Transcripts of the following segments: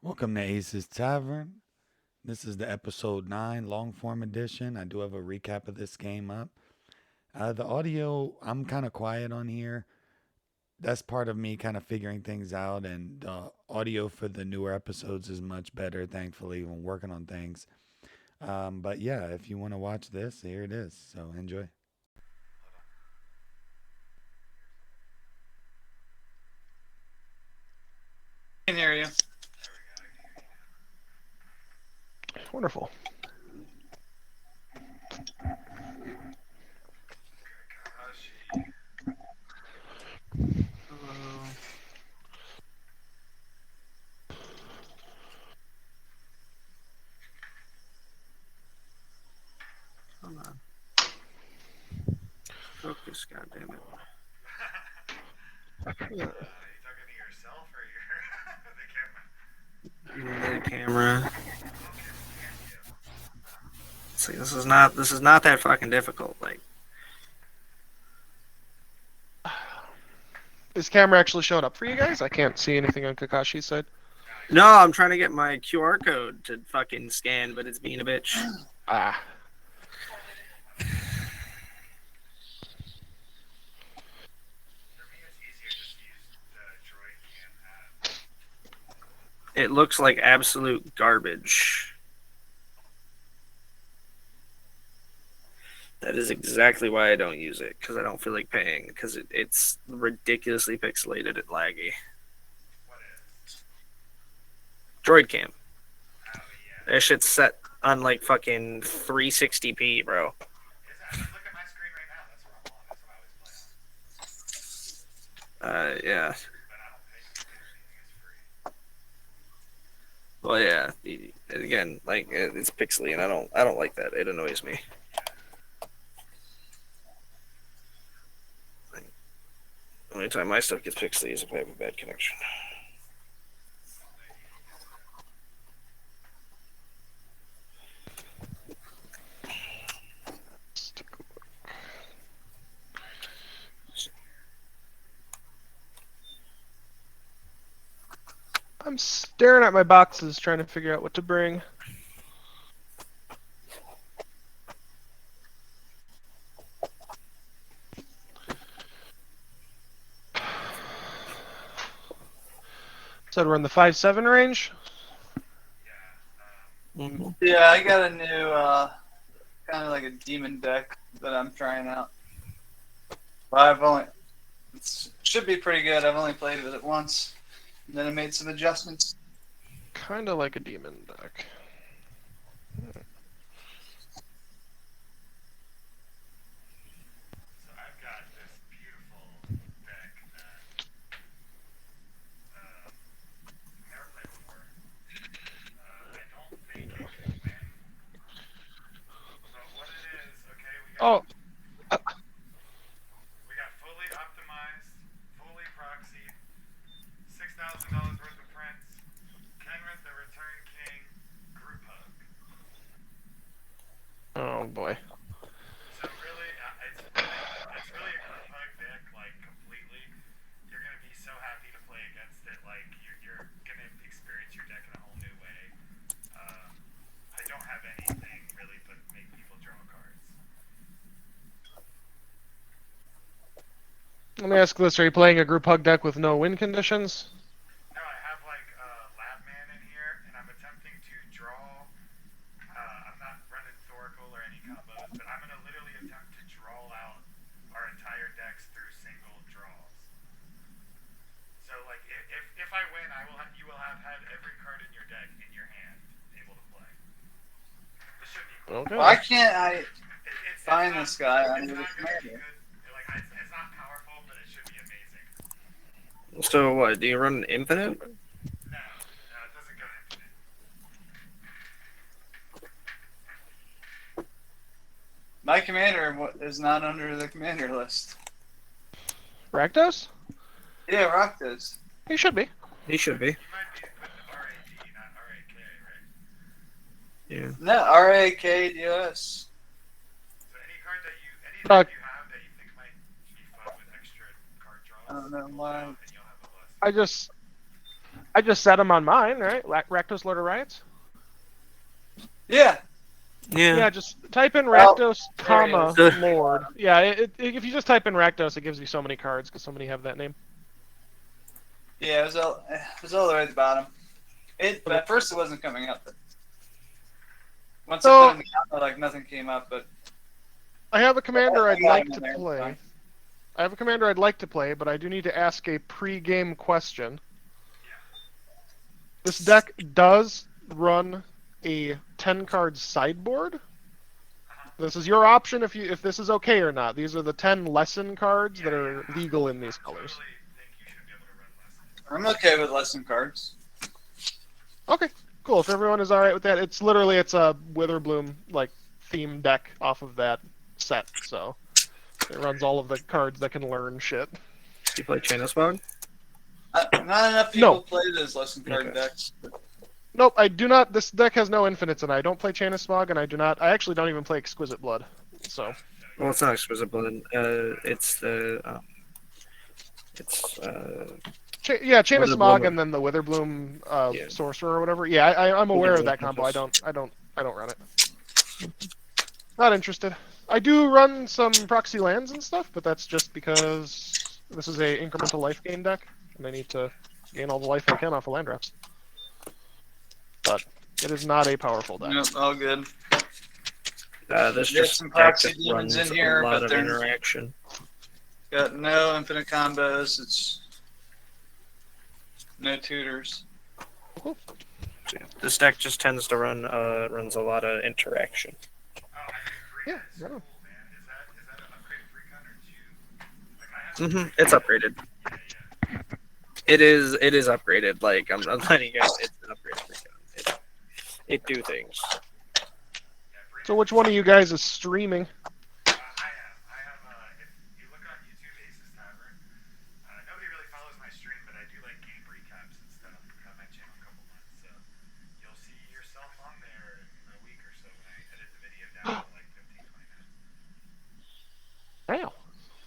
Welcome to Ace's Tavern. This is the episode 9 long form edition. I do have a recap of this game up. The audio, I'm kind of quiet on here. That's part of me kind of figuring things out, and the audio for the newer episodes is much better, thankfully, when working on things. But yeah, if you want to watch this, here it is. So enjoy. Can hear you. Wonderful. Hold on. Focus, goddammit. Are you talking to yourself or The camera. It's like, this is not that fucking difficult. Like, Is camera actually showing up for you guys? I can't see anything on Kakashi's side. no, I'm trying to get my QR code to fucking scan, but it's being a bitch. Ah. It looks like absolute garbage. That is exactly why I don't use it, because I don't feel like paying, because it's ridiculously pixelated and laggy. Droid cam. That shit's set on like fucking 360p, bro. look at my screen right now. That's what I'm on. That's what I was playing. Yeah. Well, yeah. Again, like it's pixely, and I don't like that. It annoys me. The only time my stuff gets pixely is if I have a bad connection. I'm staring at my boxes trying to figure out what to bring. So we're in the 5-7 range. Yeah, I got a new, kind of like a demon deck that I'm trying out. But it should be pretty good. I've only played with it once. And then I made some adjustments. Kind of like a demon deck. So I've got this beautiful deck that I've never played before. I don't think it can win. But what it is, okay, we got fully optimized, fully proxied, $6,000 worth of prints, Kenrith the Return King, group hug. Oh boy. So really, it's really a group hug deck, like completely. You're gonna be so happy to play against it, like you're gonna experience your deck in a whole new way. I don't have anything really but make people draw cards. Let me ask this: are you playing a group hug deck with no win conditions? No, I have like Lab Man in here, and I'm attempting to draw. I'm not running Thoracle or any combos, but I'm gonna literally attempt to draw out our entire decks through single draws. So like if I win, you will have had every card in your deck in your hand able to play. This should be cool. Okay. Why can't I It's find not, this guy it's under the not gonna be commander? good. Like it's not powerful, but it should be amazing. So what? Do you run infinite? No, it doesn't go infinite. My commander is not under the commander list. Rakdos? Yeah, Rakdos. He should be. He should be. You might be putting RAD, not RAK, right? Yeah. No, RAKDOS. So any card that you Uh, have that you think might be fun with extra card draws, I don't know pull why. out and you'll have a blessing. I just I just set them on mine, right? Rakdos, Lord of Riots. Yeah. Yeah, just type in Well, Rakdos, there he comma, is. Lord. Yeah, if you just type in Rakdos, it gives you so many cards because so many have that name. Yeah, it was all the way at the bottom. At first it wasn't coming up, but once I So- put in the combo, like nothing came up. But I have a commander I'd got like him in to there, play. fine. I have a commander I'd like to play, but I do need to ask a pre-game question. This deck does run a 10-card sideboard. This is your option if this is okay or not. These are the 10 lesson cards that are legal in these colors. I'm okay with lesson cards. Okay, cool. If everyone is all right with that, it's a Witherbloom like theme deck off of that set, so it runs all of the cards that can learn shit. Do you play Demagogue? Not enough people No. play those lesson card Okay. decks. Nope, I do not. This deck has no infinites, and I don't play Chain of Smog, and I do not. I actually don't even play Exquisite Blood. So Well, it's not Exquisite Blood. It's the. Chain of Witherbloom. Smog, and then the Witherbloom Yeah. Sorcerer or whatever. Yeah, I'm aware of that combo. I don't run it. Not interested. I do run some proxy lands and stuff, but that's just because this is a incremental life gain deck, and I need to gain all the life I can off of land drops. But it is not a powerful deck. Nope, all good. This There's just some deck proxy that demons runs in here, a lot but of they're interaction. got no infinite combos. It's no tutors. This deck just tends to runs a lot of interaction. Yeah, I know. It's upgraded. It is upgraded. Like I'm letting you guys, it's an upgraded. It do things. So which one of you guys is streaming? I have. If you look on YouTube, Ace's Tavern, nobody really follows my stream, but I do like game recaps and stuff. I've had my channel a couple months, so you'll see yourself on there in a week or so when I edit the video down to like 15, 20 minutes. Damn.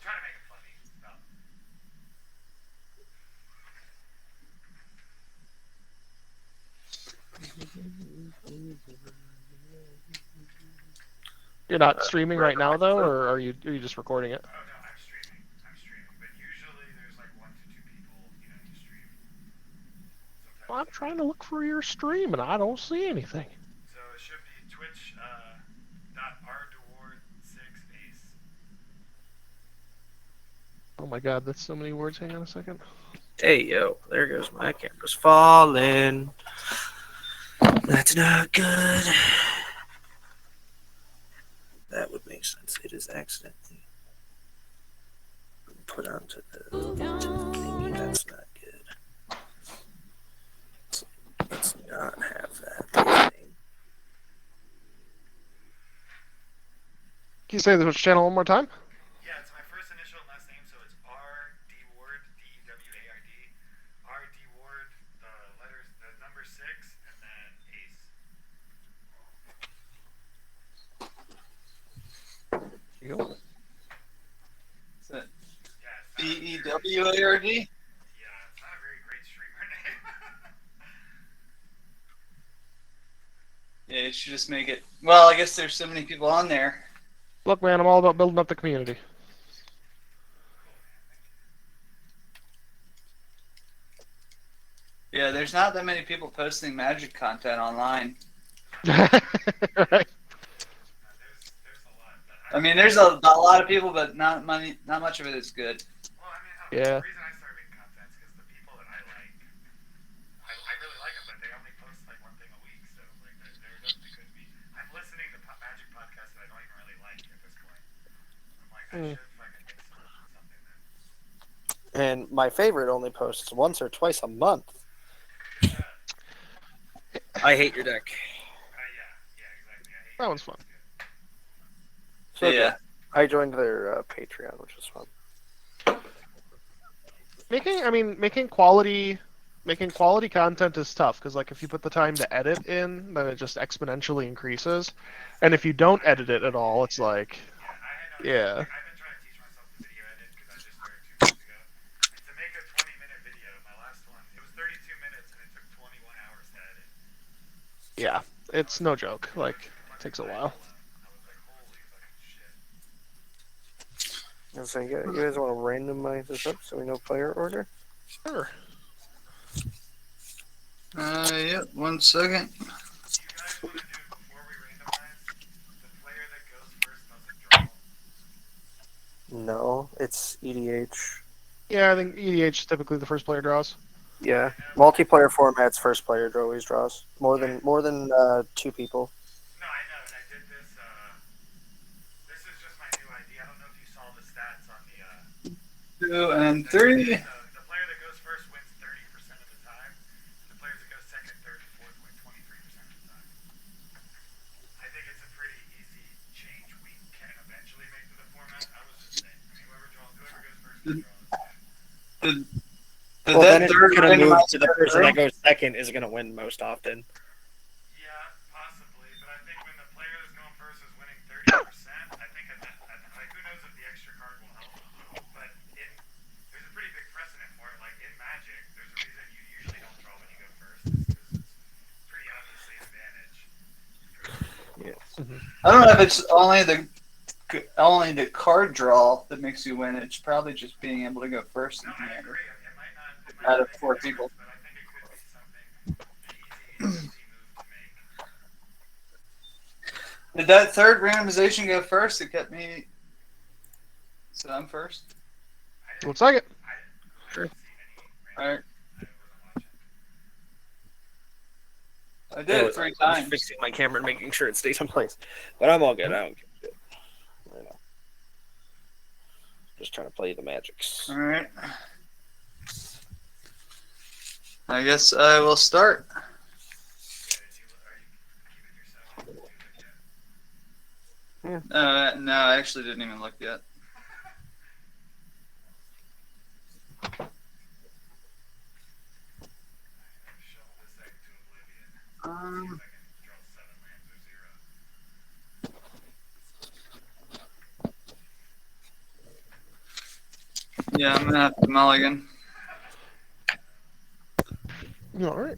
Try to make it funny. No. You're not streaming right now though, or are you just recording it? Oh no, I'm streaming. But usually there's like 1 to 2 people, to stream. Sometimes Well, I'm trying to look for your stream and I don't see anything. So it should be Twitch .rdeward6ace. Oh my god, that's so many words. Hang on a second. Hey yo, there goes my camera's falling. That's not good. That would make sense. It is accidentally put onto the thingy. That's not good. Let's not have that. Can you say the channel one more time? Yeah, it's my first initial and last name, so it's R.D. Ward, D-E-W-A-R-D. R.D. Ward, the number 6, and then ace. Here you go. Is that Yeah, D-E-W-A-R-D? Yeah, it's not a very great streamer name. Yeah, you should just make it. Well, I guess there's so many people on there. Look, man, I'm all about building up the community. Yeah, there's not that many people posting magic content online. Right. There's a lot. But I mean, there's a lot of people, but not much of it is good. well, Yeah. the reason I started making content is because the people that I like, I really like them, but they only post like 1 thing a week, so like there definitely could be. I'm listening to magic podcasts that I don't even really like at this point. I'm like, I should fucking make something then. And my favorite only posts once or twice a month. I hate your deck. Yeah, exactly. I hate That one's fun. So Yeah. I joined their Patreon, which was fun. Making quality content is tough because like if you put the time to edit in, then it just exponentially increases, and if you don't edit it at all, it's like, yeah. I've been trying to teach myself to video edit because I just started 2 months ago. And to make a 20-minute video, my last one, it was 32 minutes and it Yeah, it's no joke. Like, it takes a while. So you guys want to randomize this up so we know player order? Sure. Yep. 1 second. No, it's EDH. Yeah, I think EDH is typically the first player draws. Yeah, multiplayer formats first player always draws more than 2 people. No, I know, and I did this. This is just my new idea. I don't know if you saw the stats on the. 2 and 3. The player that goes first wins 30% of the time. And the players that go second, third, and fourth win 23% of the time. I think it's a pretty easy change we can eventually make to the format. I was just saying, I mean, whoever goes first can draw. Did Well, that then it's third gonna move randomize to the go person through? that goes second is gonna win most often. Yeah, possibly, but I think when the player that's going first is winning 30%, I think like who knows if the extra card will help. But there's a pretty big precedent for it. Like in Magic, there's a reason you usually don't draw when you go first, is because it's pretty obviously an advantage. I don't know if it's only the card draw that makes you win. It's probably just being able to go first in No, I Commander agree. It might not out of make a 4 difference, people. but I think it could be something easy move to make. Did that third randomization go first? It kept me. So I'm first. Looks like it. All right. I did Yeah, it 3 I'm just times. fixing my camera and making sure it stays in place. But I'm all good. I don't give a shit. You know. Just trying to play the magics. All right. I guess I will start. No, I actually didn't even look yet. Yeah, I'm gonna have to mulligan. All right.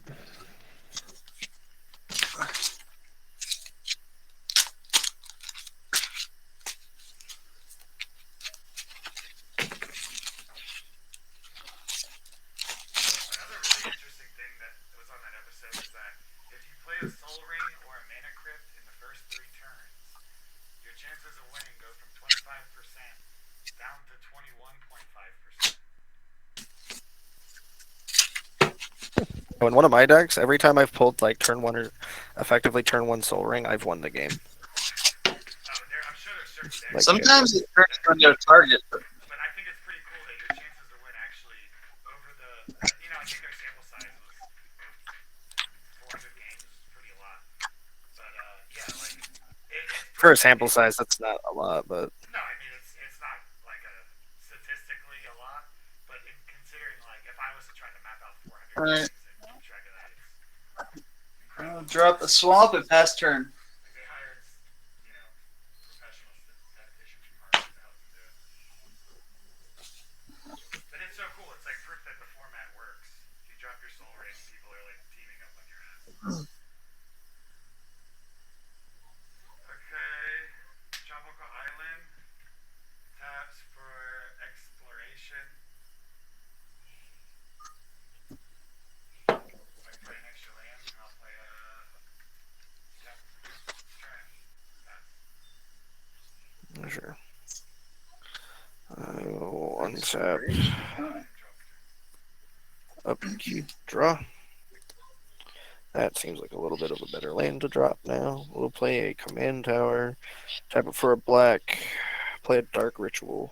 Another really interesting thing that was on that episode is that if you play a Soul Ring or a Mana Crypt in the first 3 turns, your chances of winning go from 25% down to 21.5%. In one of my decks, every time I've pulled like turn 1 or effectively turn 1 Soul Ring, I've won the game. I'm sure there's certain decks. Like, Sometimes it turns on their target. But I think it's pretty cool that your chances to win actually over the, I think their sample size was 400 games, pretty a lot. But yeah, like it's for a sample size, that's not a lot, but no, I mean it's not like a statistically a lot, but in considering like if I was to try to map out 400 All right. games and keep track of that, it's I'll drop the swamp at pass turn. like they hired professional statisticians from Harvard to help them do it. But it's so cool. It's like proof that the format works. If you drop your soul ring, people are like teaming up on your ass. Okay, Tropical Island taps for exploration. So I can play an extra land, and I'll play a tap turn. sure. Untap. Upkeep, draw. That seems like a little bit of a better land to drop now. We'll play a command tower, tap it for a black, play a dark ritual.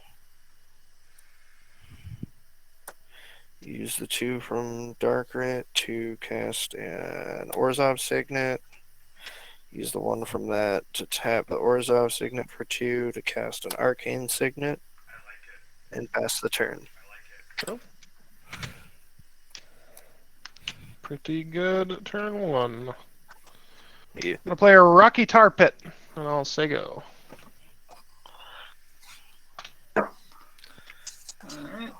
Use the 2 from Dark Rit to cast an Orzhov Signet. Use the 1 from that to tap the Orzhov Signet for 2 to cast an Arcane Signet. And pass the turn. Oh. Pretty good turn 1. Yeah. I'm gonna play a Rocky Tar Pit, and I'll say go. Alright.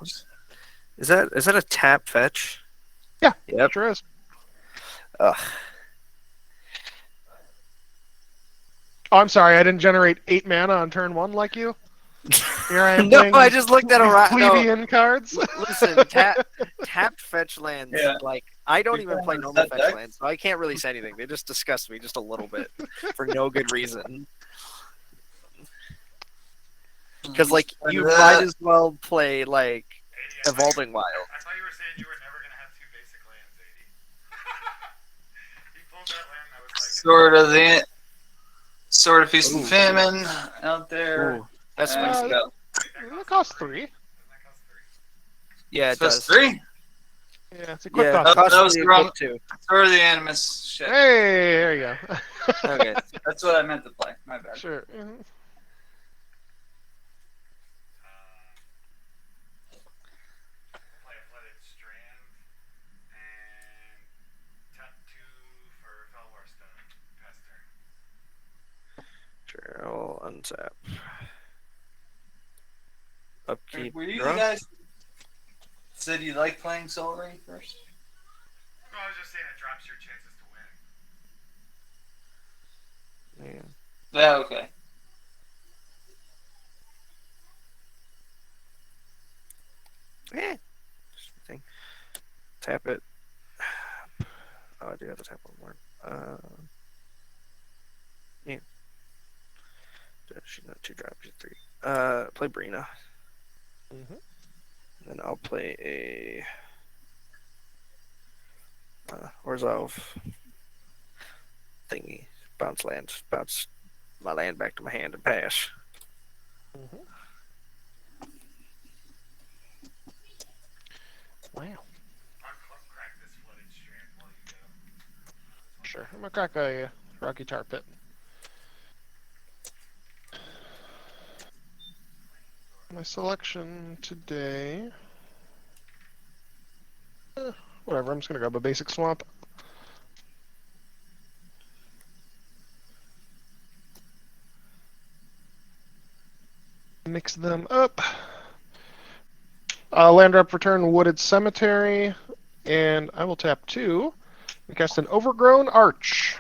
Is that a tap fetch? Yeah, Yep. sure is. Ugh. Oh, I'm sorry, I didn't generate 8 mana on turn 1 like you. Here I am No, playing I these, just looked at a these rat. No, plebeian cards. listen, tapped fetch lands. Yeah. Like I don't You're even play playing normal that fetch deck? lands, so I can't really say anything. They just disgust me just a little bit for no good reason. Because like you might as well play like Evolving Wild. I thought you were saying you were never gonna have 2 basic lands, 80. He pulled that land that was like Sword of Feast and Ooh. Famine out there. Ooh, that And swings me. go. It costs 3. Yeah, it Plus does. 3? Yeah, it's a quick Yeah, cost. cost that was three, the wrong- equip 2. Sword of the Animus. Shit. Hey, there you go. Okay. That's what I meant to play. My bad. Sure. Mhm. Play a flooded strand and tap 2 for Felwar Stone. Pass turn. Sure, I'll untap. Upkeep. Were you Draw. the guys said you like playing Soul Ring first? No, I was just saying it drops your chances to win. Yeah. Yeah, okay. Eh. Thing. Tap it. Oh, I do have to tap one more. Yeah. She's not 2 drop, she's 3. Play Breena. Mhm. Then I'll play a Orzhov thingy. Bounce land. Bounce my land back to my hand and pass. Mhm. Wow. Crack this flooded strand while you go. Sure. I'm gonna crack a Rocky Tar Pit. My selection today. Whatever. I'm just gonna grab a basic swamp. Mix them up. Land drop return Wooded Cemetery, and I will tap 2 and cast an Overgrown Arch.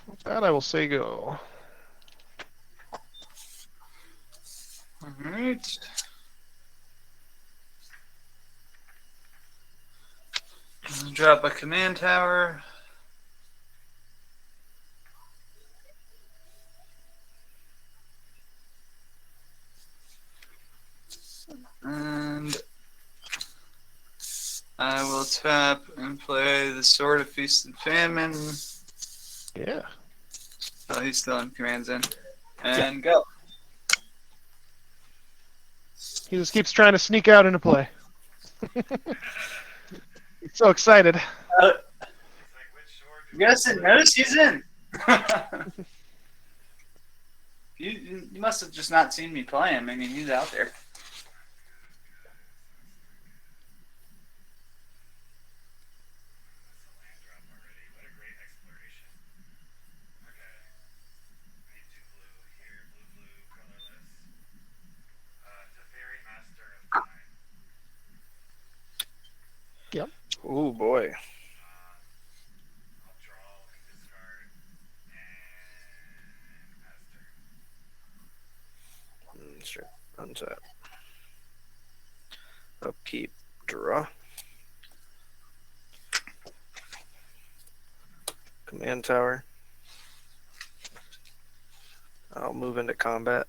With that, I will say go. Alright. Drop a command tower. And I will tap and play the Sword of Feast and Famine. Yeah. Oh, he's still in commands in. And go. He just keeps trying to sneak out into play. He's so excited. You guys didn't notice he's in. you must have just not seen me play him. I mean, he's out there. Yep. Ooh boy. Sure. Untap. Upkeep. Draw. Command tower. I'll move into combat.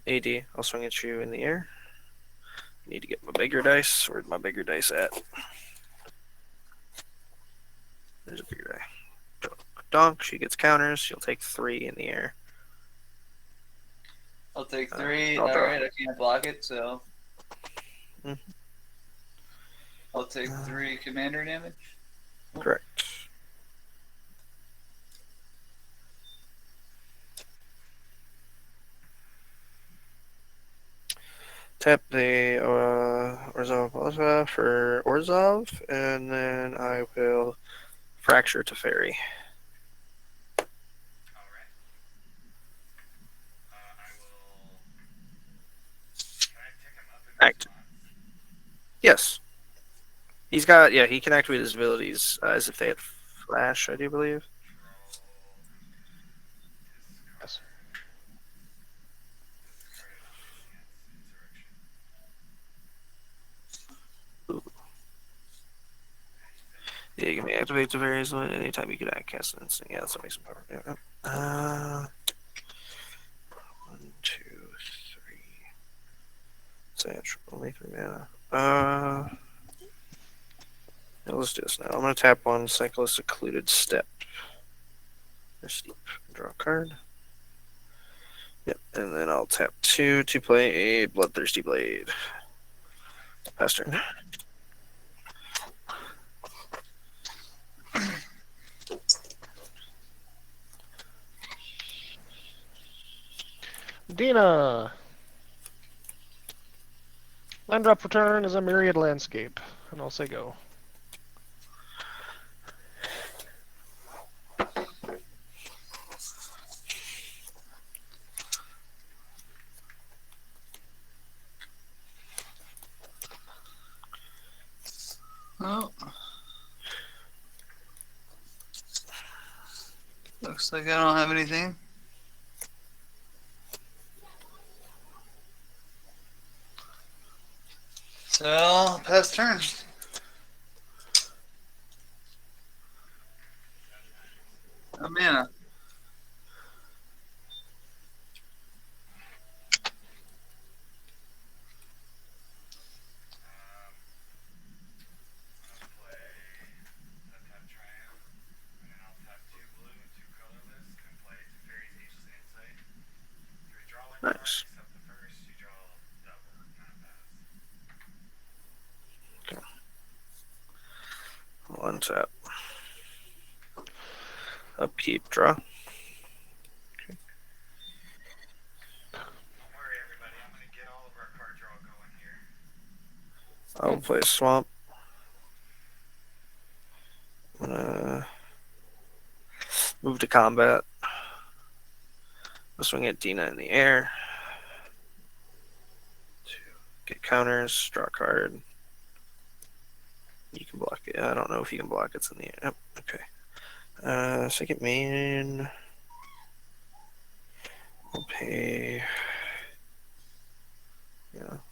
AD, I'll swing at you in the air. Need to get my bigger dice. Where's my bigger dice at? There's a bigger die. Donk, she gets counters. She'll take 3 in the air. I'll take 3. I'll draw. Alright, I can't block it, so. Mhm. I'll take 3 commander damage. Correct. Tap the Orzhov for Orzhov, and then I will Fracture to Fairy. Act. Yes. He's got, yeah, he can activate his abilities as if they had flash, I do believe. Yes. Yeah, you can activate the various one anytime you can cast an instant. Yeah, that's what makes it power. Yeah. 1, 2, 3. Satch, only 3 mana. Yeah, let's do this now. I'm gonna tap one Cyclist Occluded Step. Or Steep. Draw a card. Yep, and then I'll tap 2 to play a Bloodthirsty Blade. Pass turn. Dina. Land drop return is a myriad landscape, and I'll say go. Oh. Looks like I don't have anything. So, pass turn. A mana. Nice. Okay. One tap. Upkeep, draw. Don't worry, everybody. I'm gonna get all of our card draw going here. I'll play Swamp. I'm gonna move to combat. I'll swing at Dina in the air. Get counters, draw a card. You can block it. I don't know if you can block it. It's in the air. Yep, okay. Second main. I'll pay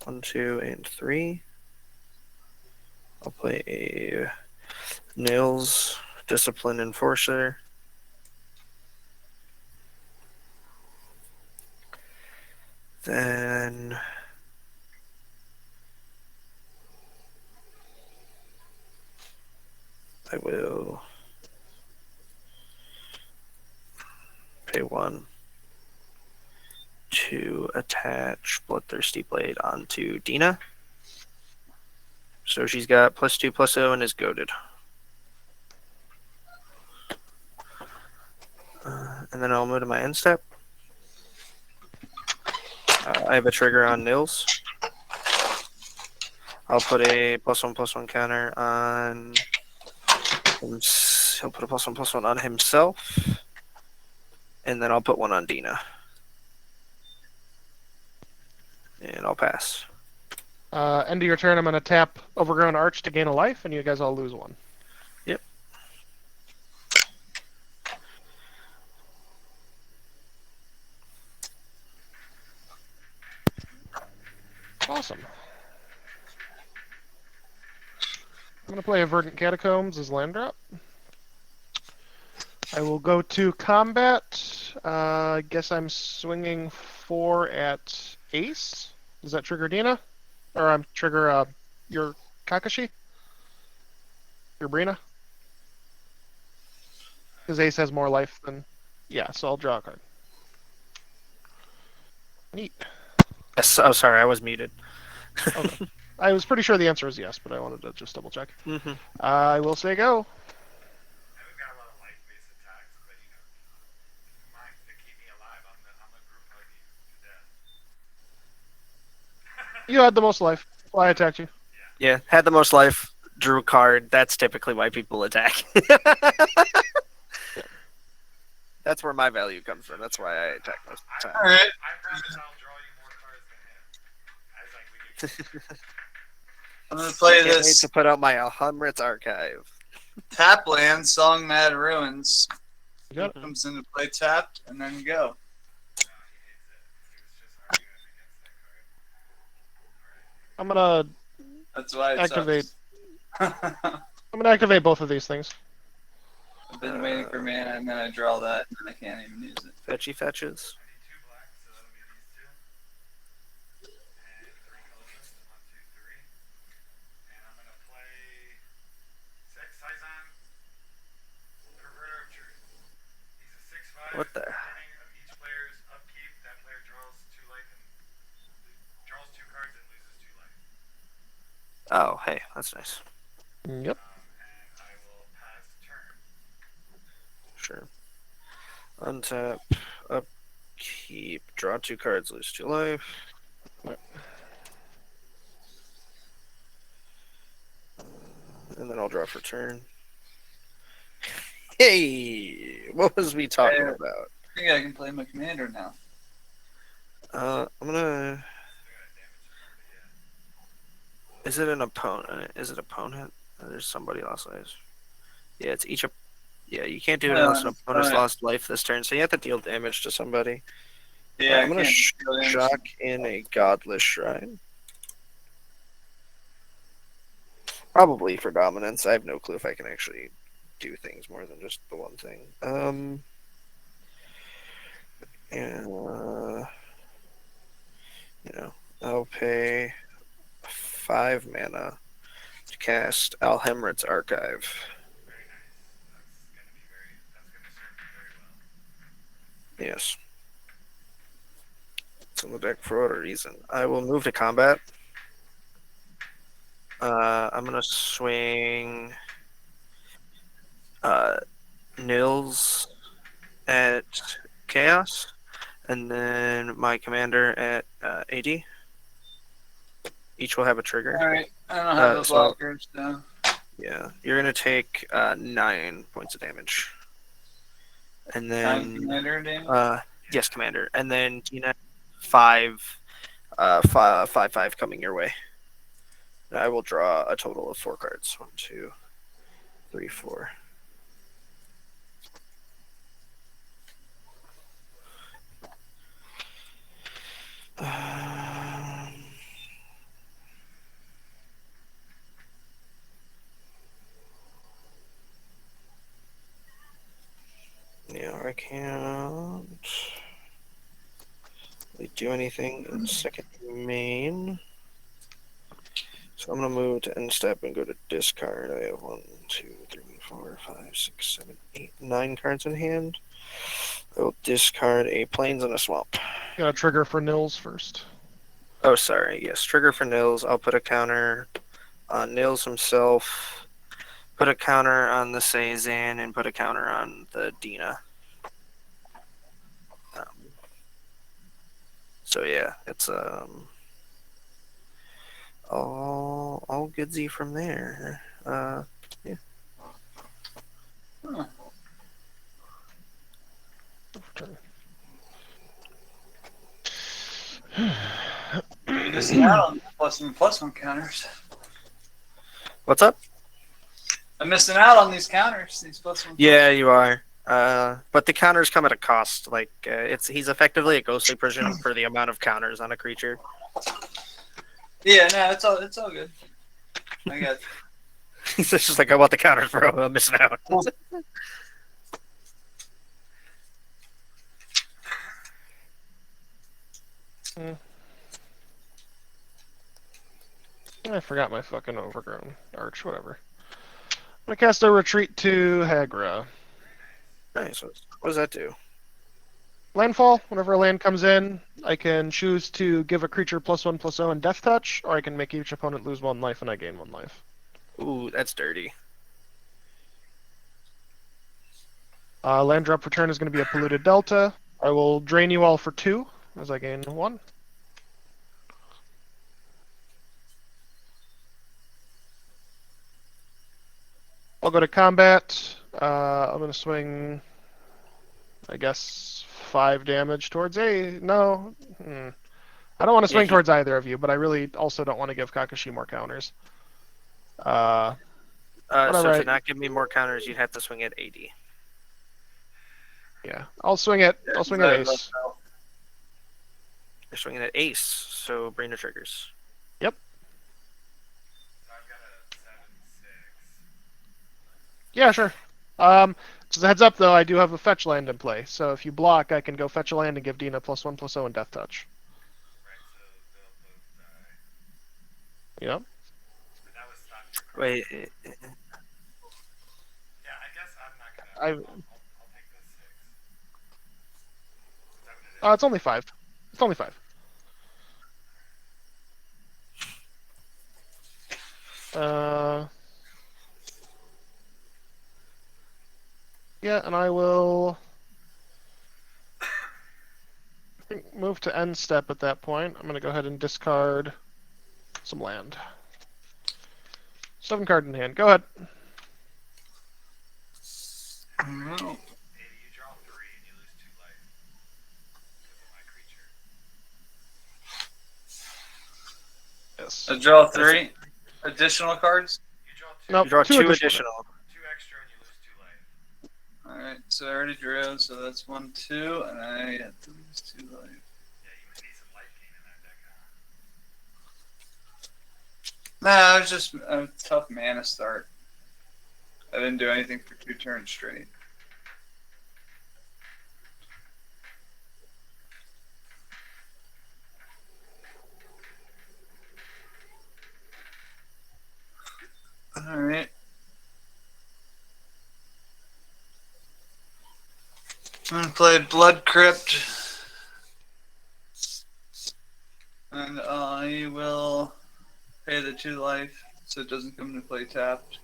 1, 2, and 3. I'll play a Nails Discipline Enforcer. Then I will pay 1 to attach Bloodthirsty Blade onto Dina. So she's got +2/+0 and is goaded. And then I'll move to my end step. I have a trigger on Nils. I'll put a +1/+1 counter on him. He'll put a +1/+1 on himself. And then I'll put one on Dina. And I'll pass. End of your turn, I'm going to tap Overgrown Arch to gain a life, and you guys all lose 1. Yep. Awesome. I'm going to play a Verdant Catacombs as land drop. I will go to combat. I guess I'm swinging 4 at Ace. Does that trigger Dina? Or I'm trigger your Kakashi? Your Breena? Because Ace has more life than... Yeah, so I'll draw a card. Neat. Yes, oh, sorry, I was muted. Okay. I was pretty sure the answer was yes, but I wanted to just double check. Mm-hmm. I will say go. And we've got a lot of life-based attacks, but mine to keep me alive. I'm a group hug you to death. You had the most life. Well, I attacked you. Yeah, had the most life, drew a card. That's typically why people attack. That's where my value comes from. That's why I attack most of the time. Alright. I promise I'll draw you more cards than him. As we do. I'm gonna play Can't wait this to put out my Alhamrit's archive. Tapland song Mad Ruins. You got it. Comes into play tapped, and then go. I'm gonna That's why it activate. sucks. I'm gonna activate both of these things. I've been waiting for mana, and then I draw that, and then I can't even use it. Fetchy fetches. What the? Oh, hey, that's nice. Yep. Sure. Untap, upkeep, draw 2 cards, lose 2 life. And then I'll draw for turn. Hey, what was we talking about? I think I can play my commander now. I'm gonna. Is it an opponent? Is it opponent? There's somebody lost life. Yeah, it's each. Yeah, you can't do it unless an opponent's lost life this turn, so you have to deal damage to somebody. Yeah, I'm gonna shock in a Godless Shrine. Probably for dominance. I have no clue if I can actually do things more than just the one thing. I'll pay 5 mana to cast Alhamrit's Archive. Yes. It's on the deck for whatever reason. I will move to combat. I'm gonna swing Nils at Chaos, and then my commander at AD. Each will have a trigger. Alright, I don't have those blockers now. Yeah, you're gonna take 9 points of damage. And then Commander damage? yes, commander. And then Dina 5 coming your way. And I will draw a total of 4 cards. 1, 2, 3, 4. Yeah, I can't really do anything in second main. So I'm gonna move to end step and go to discard. I have 1, 2, 3, 4, 5, 6, 7, 8, 9 cards in hand. I will discard a Plains and a Swamp. Got a trigger for Nils first. Oh, sorry. Yes, trigger for Nils. I'll put a counter on Nils himself. Put a counter on the Sazan and put a counter on the Dina. So yeah, it's all goodsy from there. Yeah. Huh. Missing out on +1/+1 counters. What's up? I'm missing out on these counters. These +1/+1. Yeah, you are. But the counters come at a cost. Like he's effectively a ghostly prison for the amount of counters on a creature. Yeah, no, it's all good. I got. He's just like, I want the counters, bro. I'm missing out. I forgot my fucking overgrown arch. Whatever. I'm gonna cast a retreat to Hagra. Nice. What does that do? Landfall. Whenever a land comes in, I can choose to give a creature +1/+0 and Death Touch, or I can make each opponent lose 1 life and I gain 1 life. Ooh, that's dirty. Land drop return is going to be a Polluted Delta. I will drain you all for 2 as I gain 1. I'll go to combat. I'm going to swing, I guess, 5 damage towards a... No. I don't want to swing towards either of you, but I really also don't want to give Kakashi more counters. Whatever. So to not give me more counters, you'd have to swing at 80. Yeah, I'll swing it. I'll swing at ace. You're swinging at ace, so Breena triggers. Yep. I've got a 7/6. Yeah, sure. Just a heads up though, I do have a fetch land in play, so if you block, I can go fetch a land and give Dina +1/+0 and Death Touch. Right, so they'll both die. Yep. But that was stock your card. Wait, Yeah, I guess I'm not gonna. I. I'll take the 6. Is that what it is? It's only 5. It's only 5. Yeah, and I will move to end step at that point. I'm going to go ahead and discard some land. 7 card in hand. Go ahead. Hey, you draw 3 and you lose 2 life. Because of my creature. Yes. I draw 3 additional cards. You draw 2. Nope, you draw 2 additional. additional. 2 extra and you lose 2 life. Alright, so I already drew, so that's 1, 2, and I have to lose 2 life. Yeah, you might need some life gain in that deck, huh? Nah, it was just a tough mana start. I didn't do anything for 2 turns straight. Alright. I'm gonna play Blood Crypt. And I will pay the 2 life so it doesn't come into play tapped.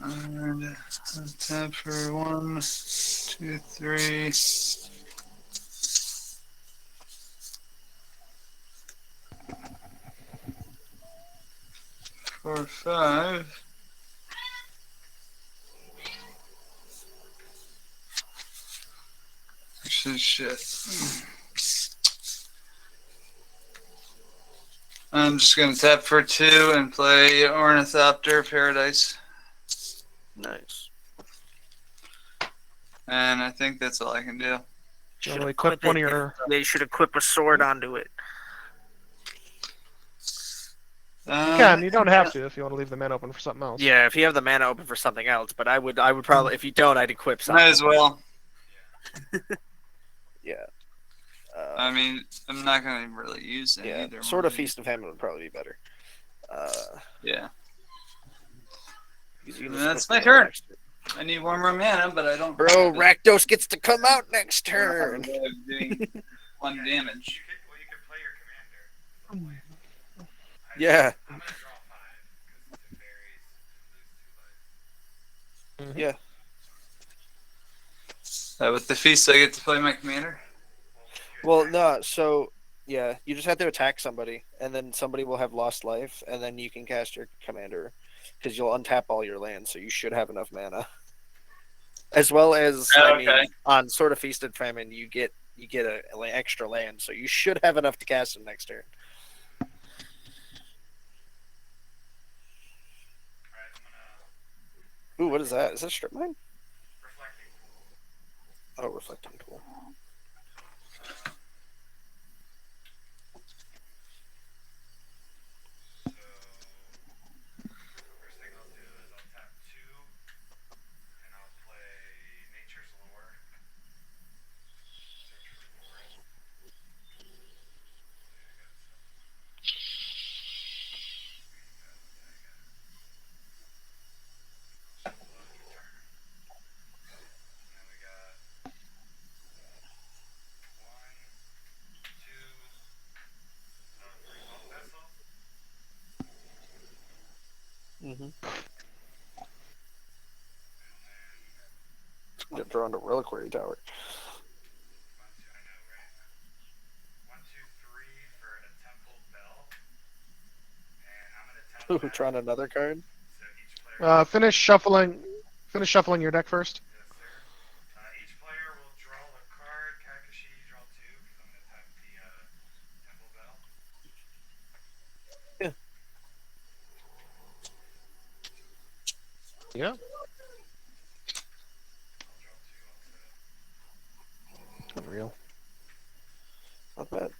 And tap for 1, 2, 3. 4, 5. Shit. I'm just gonna tap for 2 and play Ornithopter Paradise. Nice. And I think that's all I can do. You want to equip one of your. They should equip a sword onto it. You can. You don't have to if you want to leave the mana open for something else. Yeah, if you have the mana open for something else, but I would probably, if you don't, I'd equip something. Might as well. Yeah. I mean, I'm not gonna really use it Yeah, either. sort of Feast of Famine would probably be better. Yeah. You That's my turn. I need one more mana, but I don't. Bro, Rakdos gets to come out next turn. Doing 1 damage. Well, you can play your commander. Yeah. I'm gonna draw 5 because it varies and lose 2 life. Yeah. With the feast, I get to play my commander. Well, no, so yeah, you just have to attack somebody, and then somebody will have lost life, and then you can cast your commander because you'll untap all your lands, so you should have enough mana. As well as, I mean, on sort of Feast and Famine, you get a extra land, so you should have enough to cast them next turn. Ooh, what is that? Is that strip mine? Reflecting. Oh, reflecting pool. So, first thing I'll do is I'll tap 2, and I'll play Nature's Lore. Search for forest. Lucky turn. And then we got 1, 2, 3 Vault Vessel. Mm-hmm. And then Get drawn to Reliquary Tower. 1, 2, I know, right? 1, 2, 3 for a Temple Bell. And I'm gonna tap Ooh, that. drawn another card. So each player. Finish shuffling. Finish shuffling your deck first. Yes, sir. Each player will draw a card. Kakashi Yeah. Real. Not bad.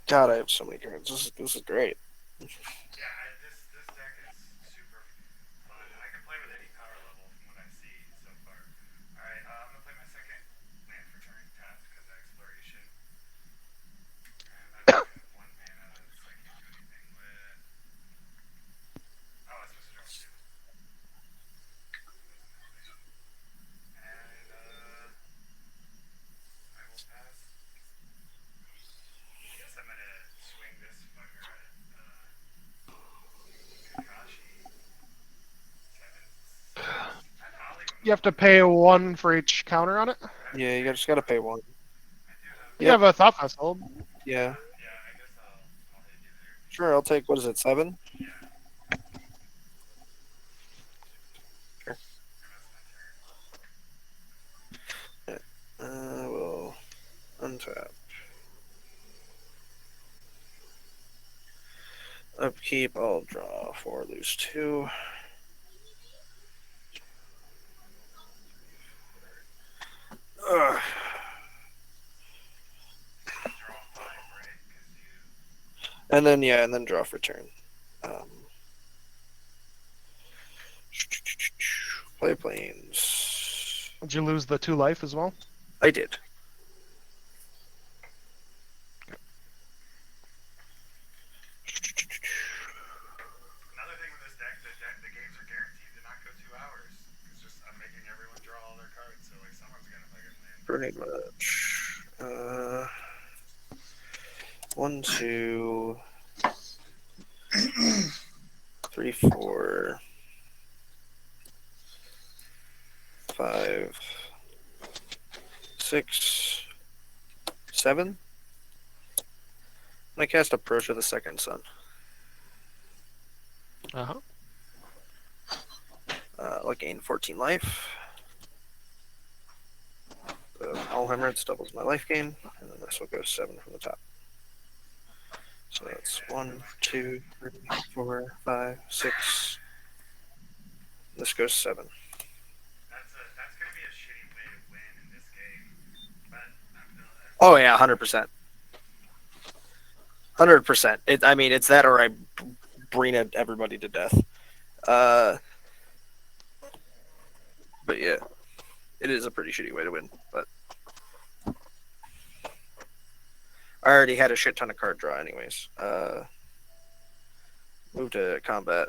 God, I have so many cards. This is great. Yeah, this deck is super fun. I can play with any power level from what I see so far. Alright, I'm gonna play my second land for turn tapped because of exploration. And I just have 1 mana, so I can't do anything with. Oh, I was supposed to draw 2. And I will pass. I guess I'm gonna swing this fucker at Kakashi. 7/6. I probably You have to pay 1 for each counter on it. Yeah, you just gotta pay 1. I do have. You Yep. have a Thought Vessel. Yeah. Yeah, I guess I'll hit you there. Sure, I'll take, what is it, 7? Yeah. Sure. And that's my turn. We'll untap. Upkeep, I'll draw 4, lose 2. Ugh. Draw 5, right? Because you. And then draw for turn. Play planes. Did you lose the 2 life as well? I did. Another thing with this deck, the games are guaranteed to not go 2 hours. It's just I'm making everyone draw all their cards, so like someone's gonna fucking win. Pretty much. 1, 2, 3, 4, 5, 6, 7. I'm gonna cast Approach of the Second Sun. Uh-huh. I'll gain 14 life. All Hemorrhage doubles my life gain, and then this will go 7 from the top. So that's 1, 2, 3, 4, 5, 6. This goes 7. That's gonna be a shitty way to win in this game. But Oh yeah, 100%. 100%. I mean, it's that or I Breena everybody to death. But yeah, it is a pretty shitty way to win. But I already had a shit ton of card draw anyways. Move to combat.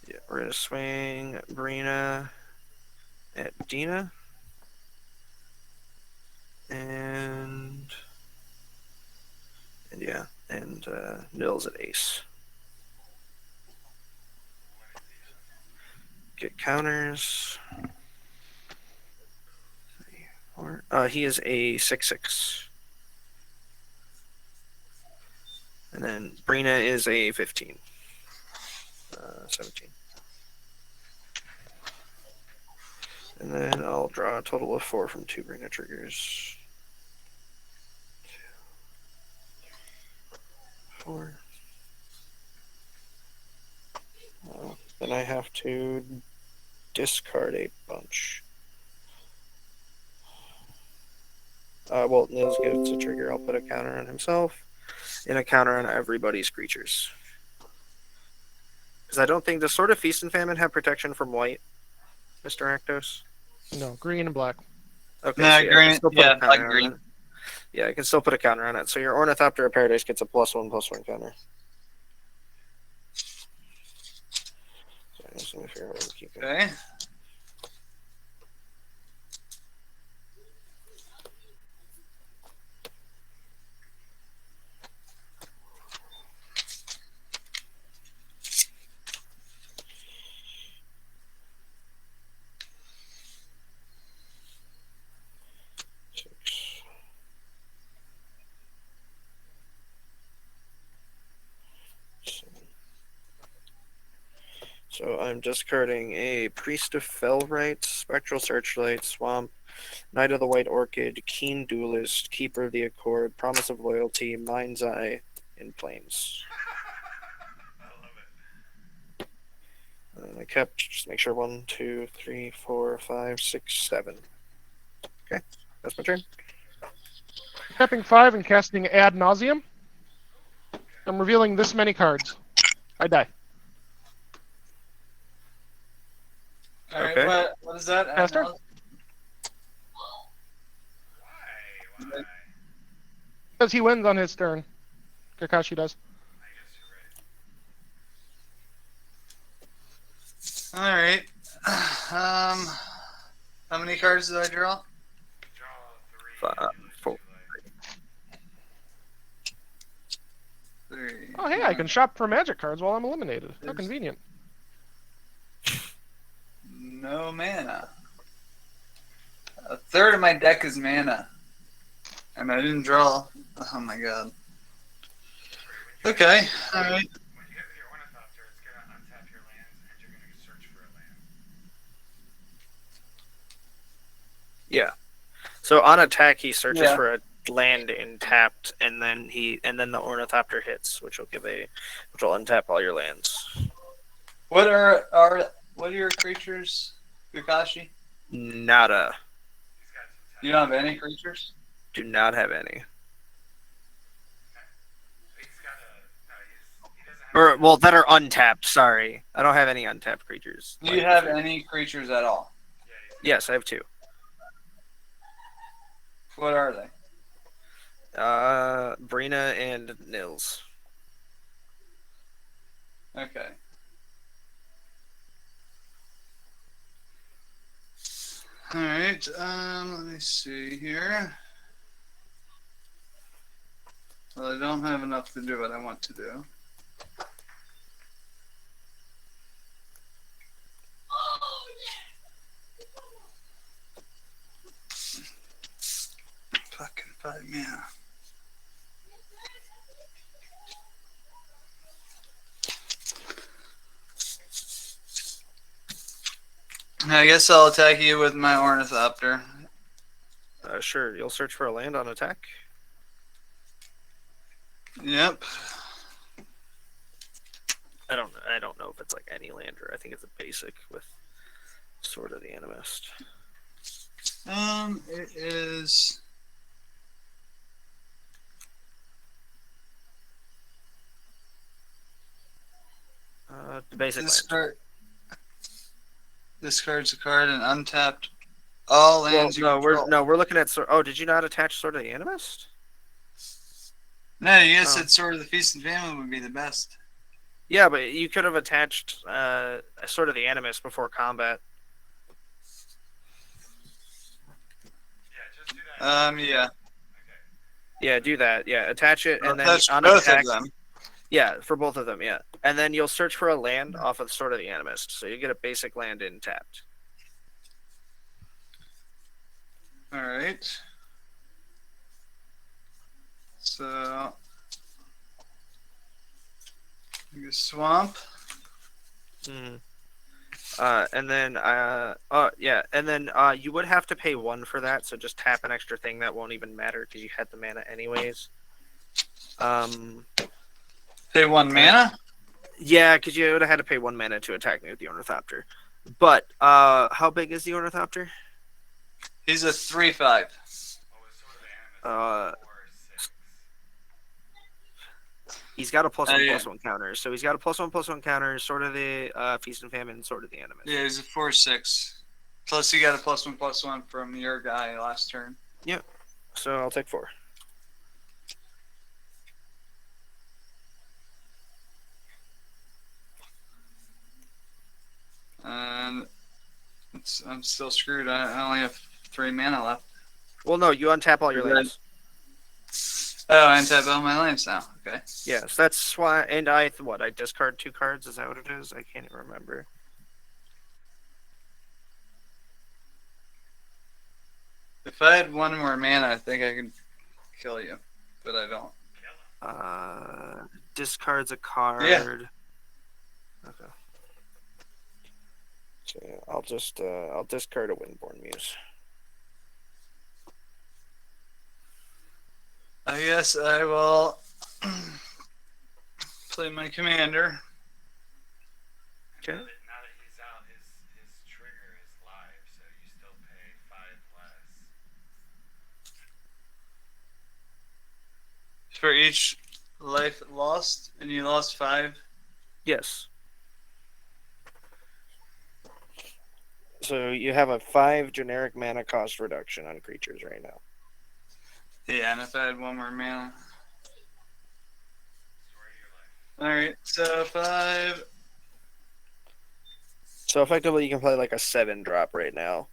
Yeah, we're gonna swing Breena at Dina. And yeah, and Nils at Ace. Get counters. 3, 4. He is a 6/6. And then Breena is a 15. 17. And then I'll draw a total of 4 from 2 Breena triggers. 4. Then I have to discard a bunch. Well, Nils gets a trigger. I'll put a counter on himself and a counter on everybody's creatures. Because I don't think, does Sword of Feast and Famine have protection from white, Mr. Rakdos? No, green and black. Okay, Nah, so green. I can still put Yeah, a counter like on green. it. Yeah, I can still put a counter on it. So your Ornithopter of Paradise gets a +1/+1 counter. So let me figure out where to keep it. Okay. So I'm discarding a Priest of Fellright, Spectral Searchlight, Swamp, Knight of the White Orchid, Keen Duelist, Keeper of the Accord, Promise of Loyalty, Mind's Eye, and Plains. And I kept, just make sure, 1, 2, 3, 4, 5, 6, 7. Okay, that's my turn. Tapping 5 and casting Ad Nauseam. I'm revealing this many cards. I die. All right, Okay. what is that? Faster? Because he wins on his turn. Kakashi does. All right. How many cards did I draw? 5, 4. 3. Oh, hey, I can shop for magic cards while I'm eliminated. How convenient. No mana. A third of my deck is mana. And I didn't draw. Oh my god. Okay. All right. When you hit with your Ornithopter, it's going to untap your lands and you're going to search for a land. Yeah. So on attack, he searches Yeah. for a land in tapped, and then the Ornithopter hits, which will untap all your lands. What are your creatures, Kakashi? Nada. You don't have any creatures? Do not have any. Or, well, that are untapped, sorry. I don't have any untapped creatures. Do you have any creatures at all? Yes, I have 2. What are they? Breena and Nils. Okay. All right. Let me see here. Well, I don't have enough to do what I want to do. Fucking 5 mana. I guess I'll attack you with my Ornithopter. Sure. You'll search for a land on attack. Yep. I don't know if it's like any lander. I think it's a basic with Sword of the Animist. It is. Basic land. Discards a card and untapped all lands. Well, we're looking at. Oh, did you not attach Sword of the Animist? No, you guys said Sword of the Feast and Famine would be the best. Yeah, but you could have attached Sword of the Animist before combat. Yeah, just do that. Yeah. Yeah, do that. Yeah, attach it, and then That's on both attack. of them. Yeah, for both of them. Yeah, and then you'll search for a land off of Sword of the Animist, so you get a basic land in tapped. All right. So, swamp. And then you would have to pay 1 for that, so just tap an extra thing that won't even matter because you had the mana anyways. Pay 1 mana? Yeah, because you would have had to pay 1 mana to attack me with the Ornithopter. But how big is the Ornithopter? He's a 3/5. He's got a +1/+1 counter, so he's got a +1/+1 counter. Sort of the Feast and Famine, Sort of the Animist. Yeah, he's a 4/6. Plus, he got a +1/+1 from your guy last turn. Yep. So I'll take 4. And I'm still screwed. I only have 3 mana left. Well, no, you untap all your lands. Oh, I untap all my lands now. Okay. Yes, that's why. And I discard 2 cards. Is that what it is? I can't even remember. If I had 1 more mana, I think I could kill you, but I don't. Discards a card. Yeah. Okay. So yeah, I'll discard a Windborn Muse. I guess I will play my commander. Okay. Now that he's out, his trigger is live, so you still pay 5 less. For each life lost, and you lost 5. Yes. So you have a 5 generic mana cost reduction on creatures right now. Yeah, and if I had 1 more mana. Alright, so 5. So effectively, you can play like a 7-drop right now.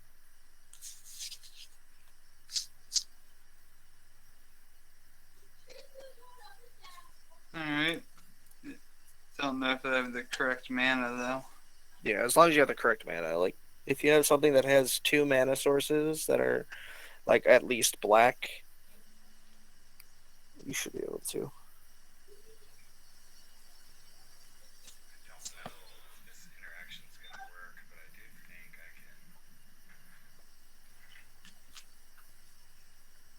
Alright. Don't know if I have the correct mana, though. Yeah, as long as you have the correct mana. Like, if you have something that has 2 mana sources that are, like, at least black, you should be able to. I don't know if this interaction's gonna work, but I do think I can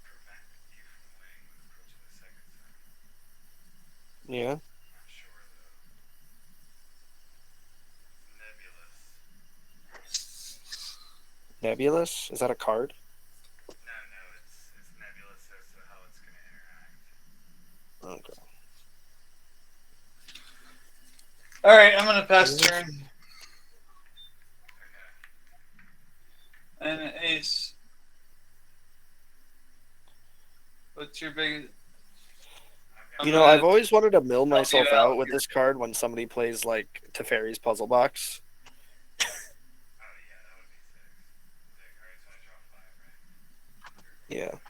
prevent you from winning with approach of the second sun. Yeah. Not sure though. Nebulous. Nebulous? Is that a card? No, it's nebulous as to how it's gonna interact. Okay. Alright, I'm gonna pass turn. Okay. And an ace. What's your big... You know, I've always wanted to mill you myself out out with this card when somebody plays, like, Teferi's Puzzle Box. Oh yeah, that would be sick. Alright, so I draw 5, right? Yeah. I lose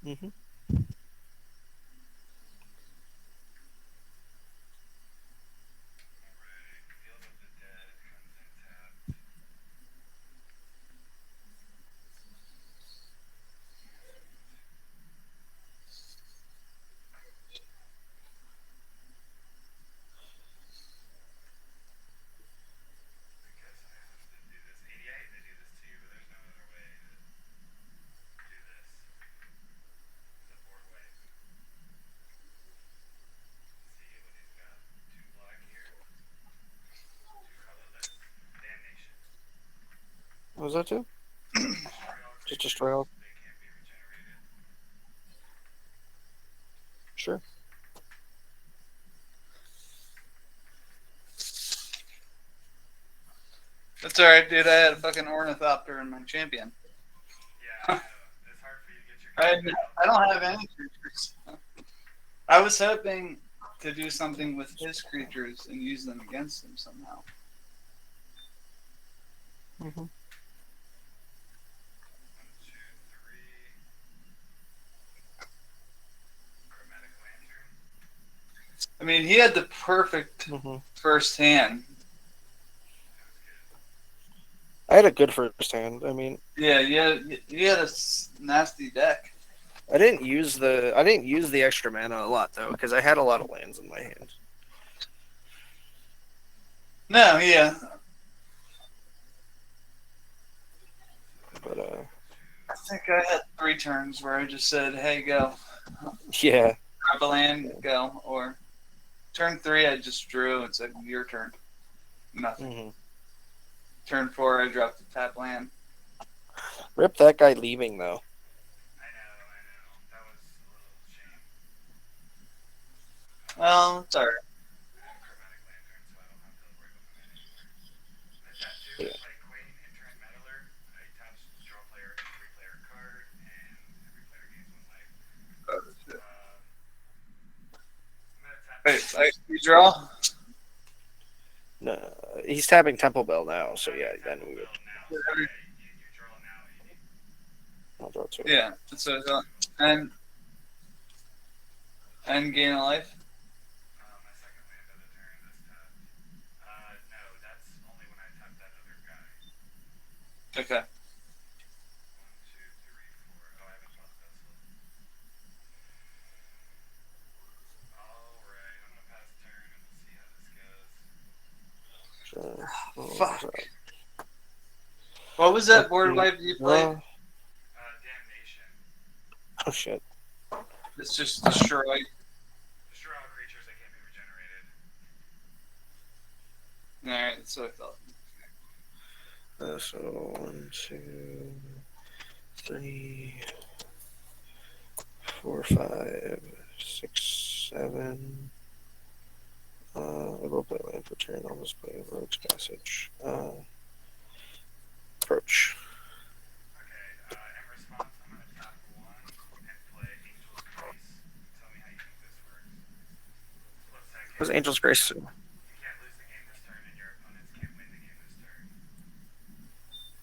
2 life. Mm-hmm. Alright, Field of the Dead comes in tapped. I guess I have to do this. 80, I hate to do this to you, but there's no other way to do this. It's a board wipe. See what he's got. 2 black here. 2 colorless. Damnation. What was that too? Just destroy all. They can't be regenerated. Sure. That's alright, dude. I had a fucking Ornithopter in my champion. Yeah, I know. It's hard for you to get your I don't have any creatures. I was hoping to do something with his creatures and use them against him somehow. Mm-hmm. 1, 2, 3. Chromatic Lantern. I mean, he had the perfect Mm-hmm. first hand. I had a good first hand. I mean, Yeah, you had a nasty deck. I didn't use the extra mana a lot though, because I had a lot of lands in my hand. No, yeah. But I think I had 3 turns where I just said, hey, go. yeah. Grab a land, go. Or turn 3, I just drew and said, your turn. Nothing. Mm-hmm. Turn 4, I dropped the tap land. Rip that guy leaving though. I know. That was a little shame. Well, it's alright. I have Chromatic Lantern, so I don't have to worry about my mana anymore. I tap 2, Yeah. play Queen, Internet Meddler. I tap, draw player, every player card, and every player gains 1 life. I'm gonna tap. Wait, you draw? No, he's tapping Temple Bell now, so yeah, then we would. Now, so yeah, you draw now, 80. I'll draw 2. Yeah, that's what I thought. And gain a life? My second land of the turn is tapped. No, that's only when I tap that other guy. Okay. 1, 2, 3, 4. Oh, I haven't drawn the vessel. Alright, I'm gonna pass turn and we'll see how this goes. So, fuck. What was that board wipe you played? Damnation. Oh shit. It's just destroy. Destroy all creatures that can't be regenerated. Alright, so I thought. So 1, 2, 3, 4, 5, 6, 7. I will play land for turn. I'll just play Rogue's Passage. Approach. Okay, in response, I'm going to tap 1 and play Angel's Grace. Tell me how you think this works. Let's say What's Angel's Grace? you can't lose the game this turn, and your opponents can't win the game this turn.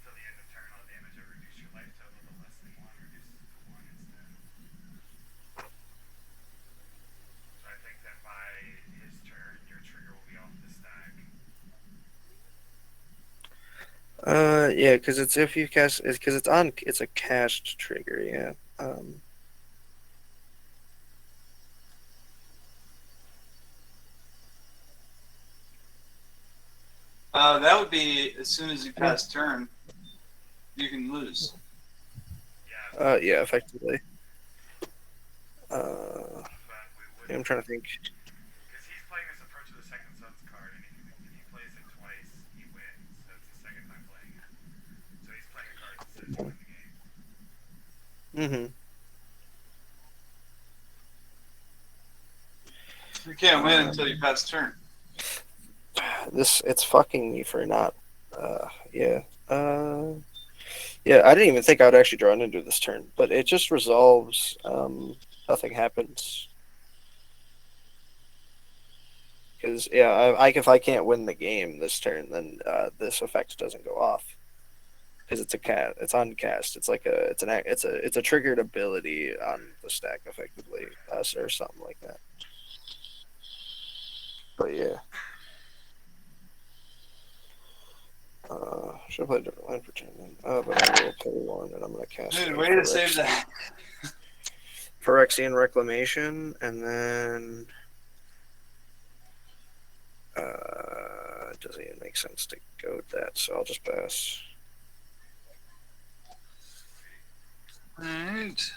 Till the end of turn, all damage will reduce your life total to less than 1, reduces it to 1 instead. So I think that by his turn, your trigger will be off the stack. Yeah, because it's if you cast, it's because it's a cast trigger. Yeah. That would be as soon as you pass turn, you can lose. Yeah, Yeah, effectively. but we would. I'm trying to think. Because he's playing this approach with the second Suns card, and if he plays it twice, he wins. That's the second time playing it. So he's playing a card that says you win the game. You can't win until you pass turn. It's fucking me for not. Yeah. Yeah, I didn't even think I would actually draw into this turn, but it just resolves. Nothing happens. Because if I can't win the game this turn, then this effect doesn't go off. Because it's it's uncast. It's like it's a triggered ability on the stack effectively, or something like that. But yeah. Should I play a different line for turn then? But I will play 1, and I'm going to cast Dude, way to save that. Phyrexian Reclamation, and then it doesn't even make sense to go with that, so I'll just pass. Alright.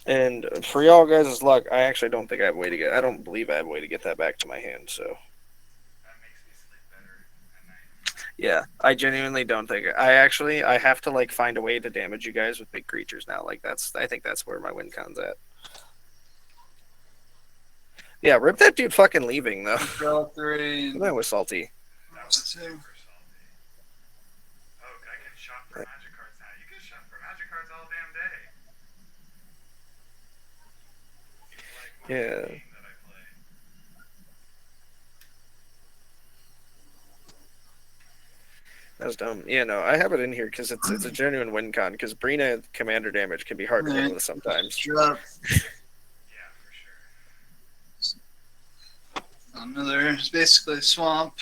And for y'all guys' luck, I actually don't think I have a way to get. I don't believe I have a way to get that back to my hand. So. That makes me sleep better at night. Yeah, I genuinely don't think I have to like find a way to damage you guys with big creatures now. Like I think that's where my win con's at. Yeah, rip that dude fucking leaving though. Draw 3. That was salty. That was Two. super salty. Oh, I can shop for magic cards now. You can shop for magic cards all damn day. Like, Yeah. game that I play. That was dumb. Yeah, no, I have it in here because it's a genuine win con. Because Breena commander damage can be hard to win with sometimes. Drop Yeah, for sure. another. It's basically a swamp.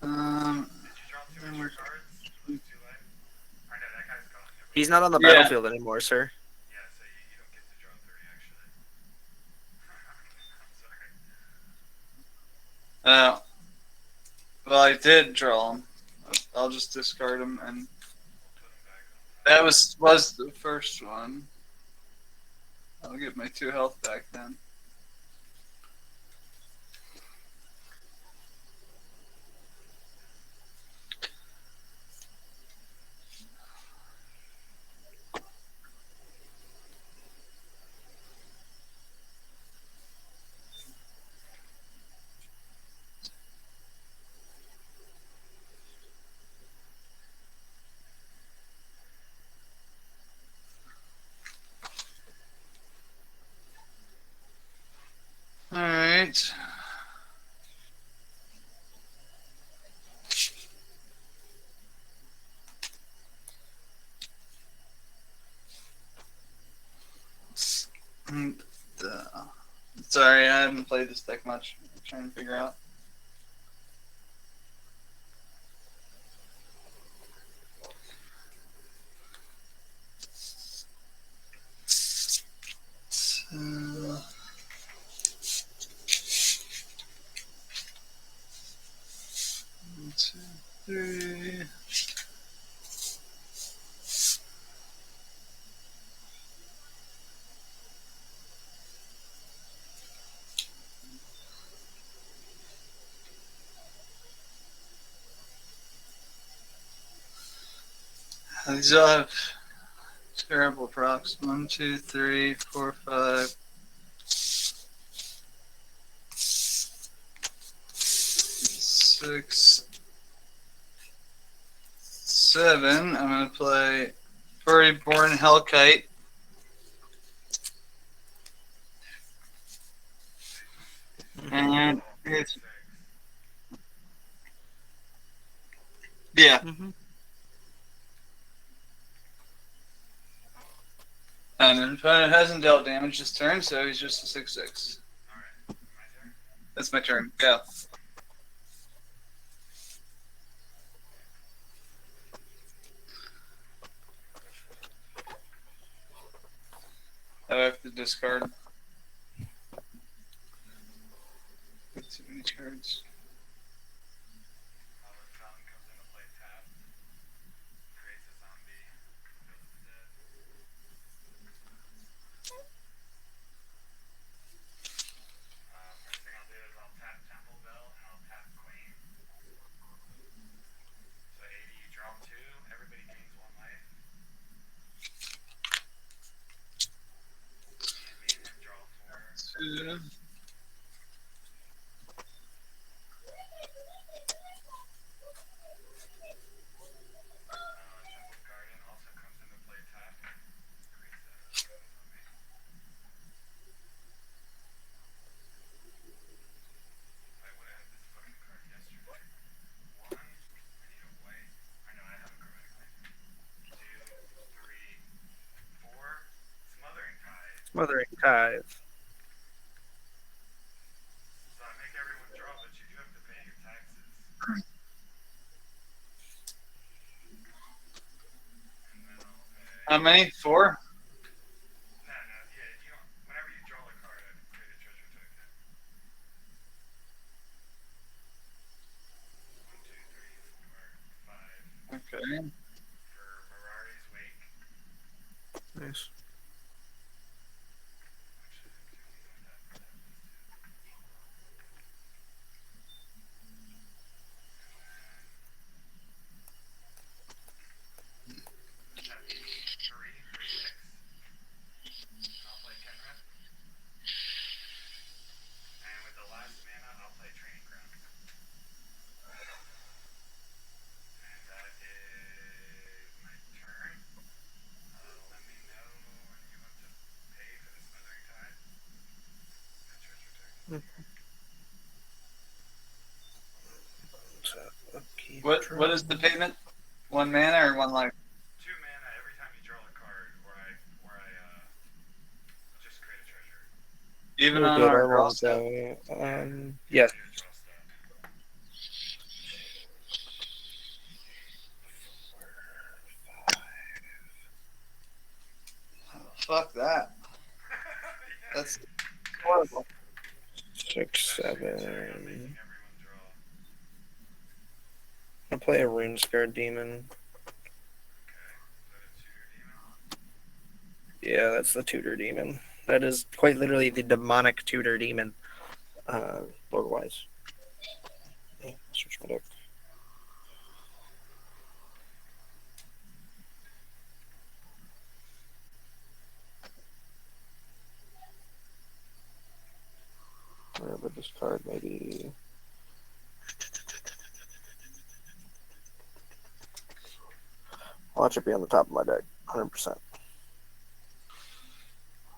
Did you draw 2 extra cards? Lose 2 life? I know, that guy's gone. He's not on the Yeah. battlefield anymore, sir. Yeah, so you don't get to draw 3, actually. I'm sorry. Well, I did draw him. I'll just discard him, and Put him back on. that was the first one. I'll get my 2 health back then. All right. Sorry, I haven't played this deck much. I'm trying to figure out. One, two, three. These all have terrible procs. 1, 2, 3, 4, 5, 6, 7. I'm going to play Furry Born Hellkite. And it's, yeah. And an opponent hasn't dealt damage this turn, so he's just a 6/6. That's my turn. Go. I have to discard. Too many cards. Two. Smothering Tithe. How many? 4? Okay. Nice. What is the payment? 1 mana or 1 life? 2 mana every time you draw a card, or I just create a treasure. Even We're on good. our I draw won't step? Yes. Fuck that. That's Horrible. 6, 7. I'll play a Rune Scarred Demon. Yeah, that's the Tutor Demon. That is quite literally the demonic Tutor Demon. Lore-wise. Yeah, switch my deck. Whatever this card maybe. Watch it be on the top of my deck, 100%.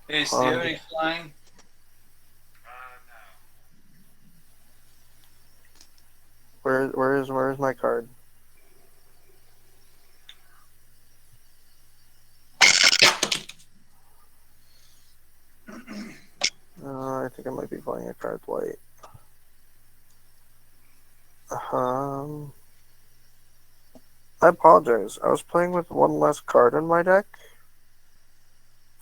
Hey, do you have any flying? No. Where is my card? I think I might be playing a card light. I apologize. I was playing with one less card in my deck.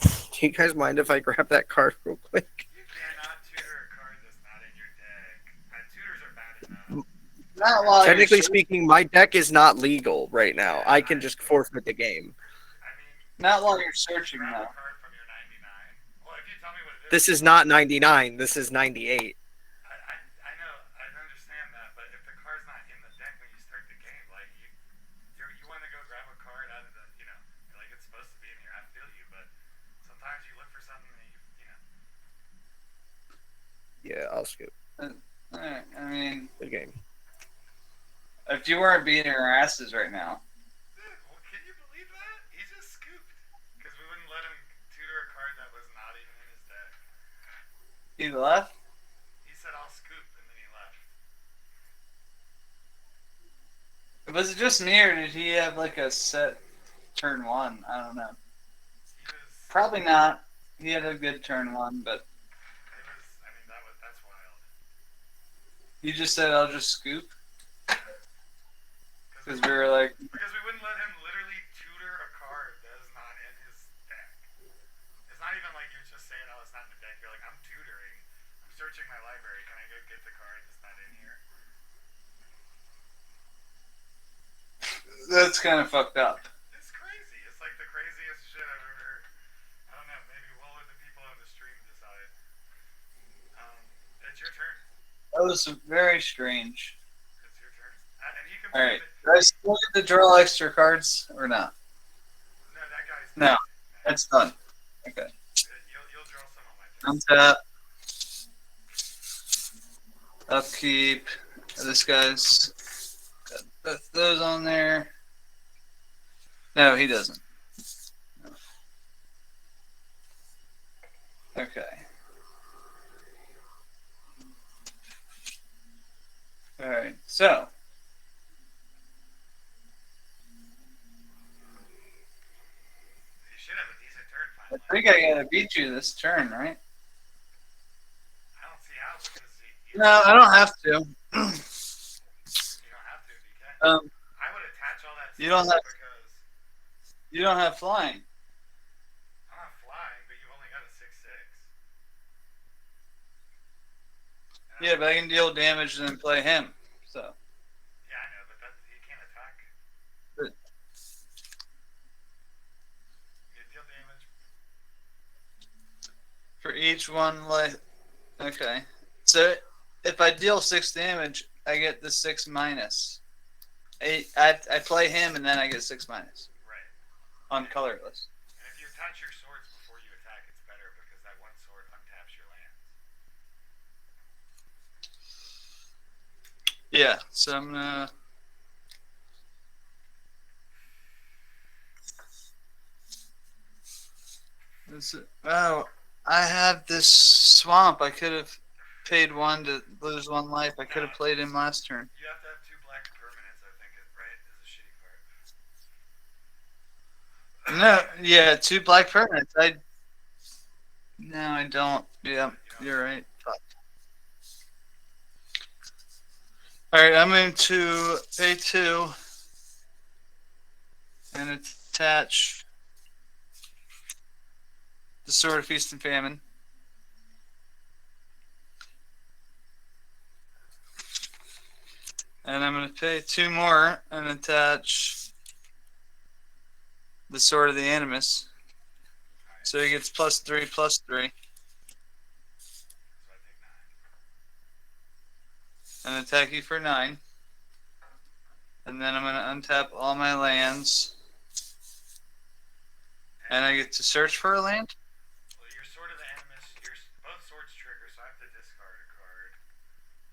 Do you guys mind if I grab that card real quick? You cannot tutor a card that's not in your deck. Tutors are bad enough. Not while you're Technically searching. speaking, my deck is not legal right now. Yeah, I can just forfeit the game. I mean, Not while you're searching, grab though. a card from your 99. Well, if you tell me what it is. This is not 99. This is 98. I know, I understand that, but if the card's not in the deck when you start the game, like you want to go grab a card out of the, like it's supposed to be in here. I feel you, but sometimes you look for something that Yeah, I'll skip Alright, I mean, the game. if you weren't beating our asses right now, Well, can you believe that? He just scooped because we wouldn't let him tutor a card that was not even in his deck. he left. He said, "I'll scoop," and then he left. Was it just me, or did he have like a set turn one? I don't know. He was Probably not. He had a good turn one, but that's wild. he just said, "I'll just scoop," because we were like, Because we wouldn't let him literally tutor a card that is not in his deck. It's not even like you're just saying, "Oh, it's not in the deck." You're like, "I'm tutoring. I'm searching my library. Can I go get the card that's not in here?" "That's kind of fucked up." It's crazy. It's like the craziest shit I've ever heard. I don't know. Maybe we'll let the people on the stream decide. It's your turn. That was very strange. It's your turn. And he can All right, play do I still get to draw extra cards or not? No, that guy's No. dead. That's done. Okay. You'll draw some on my turn. Untap. Upkeep. This guy's got those on there. No, he doesn't. No. Okay. Alright, so. You should have a decent turn I finally. think I gotta beat you this turn, right? I don't see how because you No, I don't have to. don't have to if you can. I would attach all that You don't stuff have- because You don't have flying. I'm not flying, but you've only got a 6/6. Yeah, but I can deal damage and then play him. So. Yeah, I know, but he can't attack. But- You deal damage. For each one, like, okay. So if I deal 6 damage, I get the 6 minus. I play him and then I get 6 minus Right. on colorless. And if you attach your swords before you attack, it's better because that one sword untaps your lands. Yeah. So I'm gonna. Oh, I have this swamp. I could have paid 1 to lose 1 life. I could have played him last turn. You have to have 2 black permanents, I think, right? Is a shitty part. No, yeah, 2 black permanents. No, I don't. Yeah, you're right. Fuck. All right, I'm going to pay 2 and attach the Sword of Feast and Famine. And I'm going to pay 2 more and attach the Sword of the Animus. So he gets +3/+3. So I take 9. And attack you for 9. And then I'm going to untap all my lands. And I get to search for a land? Well, your Sword of the Animus, both swords trigger, so I have to discard a card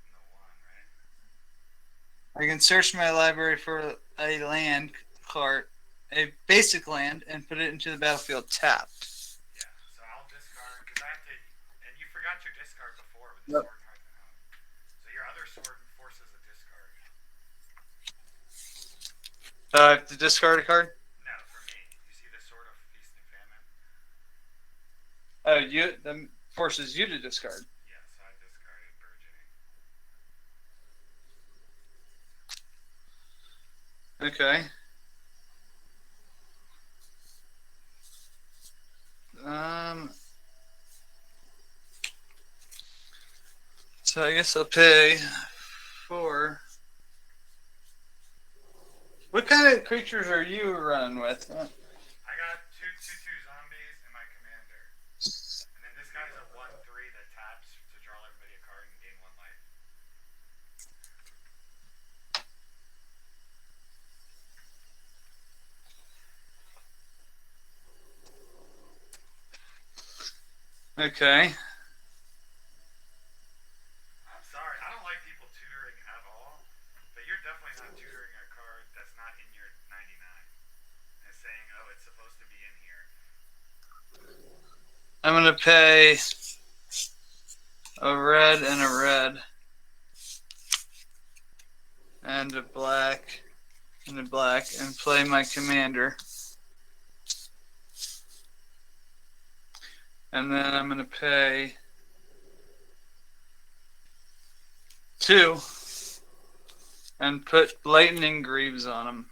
from the one, right? I can search my library for a land card, a basic land, and put it into the battlefield tapped. Yeah, so I'll discard, because I have to, and you forgot your discard before with the Yep. Sword and Hearth and Home. So your other sword forces a discard. I have to discard a card? No, for me. You see the Sword of Feast and Famine? Oh, that forces you to discard. Yeah, so I discarded Burgeoning. Okay. So I guess I'll pay 4. What kind of creatures are you running with? I got two zombies and my commander. And then this guy's a 1/3 that taps to draw everybody a card and gain 1 life. Okay. I'm sorry, I don't like people tutoring at all, but you're definitely not tutoring a card that's not in your 99 and saying, oh, it's supposed to be in here. I'm going to pay a red and a red. And a black and a black and play my commander. And then I'm going to pay 2 and put lightning greaves on him.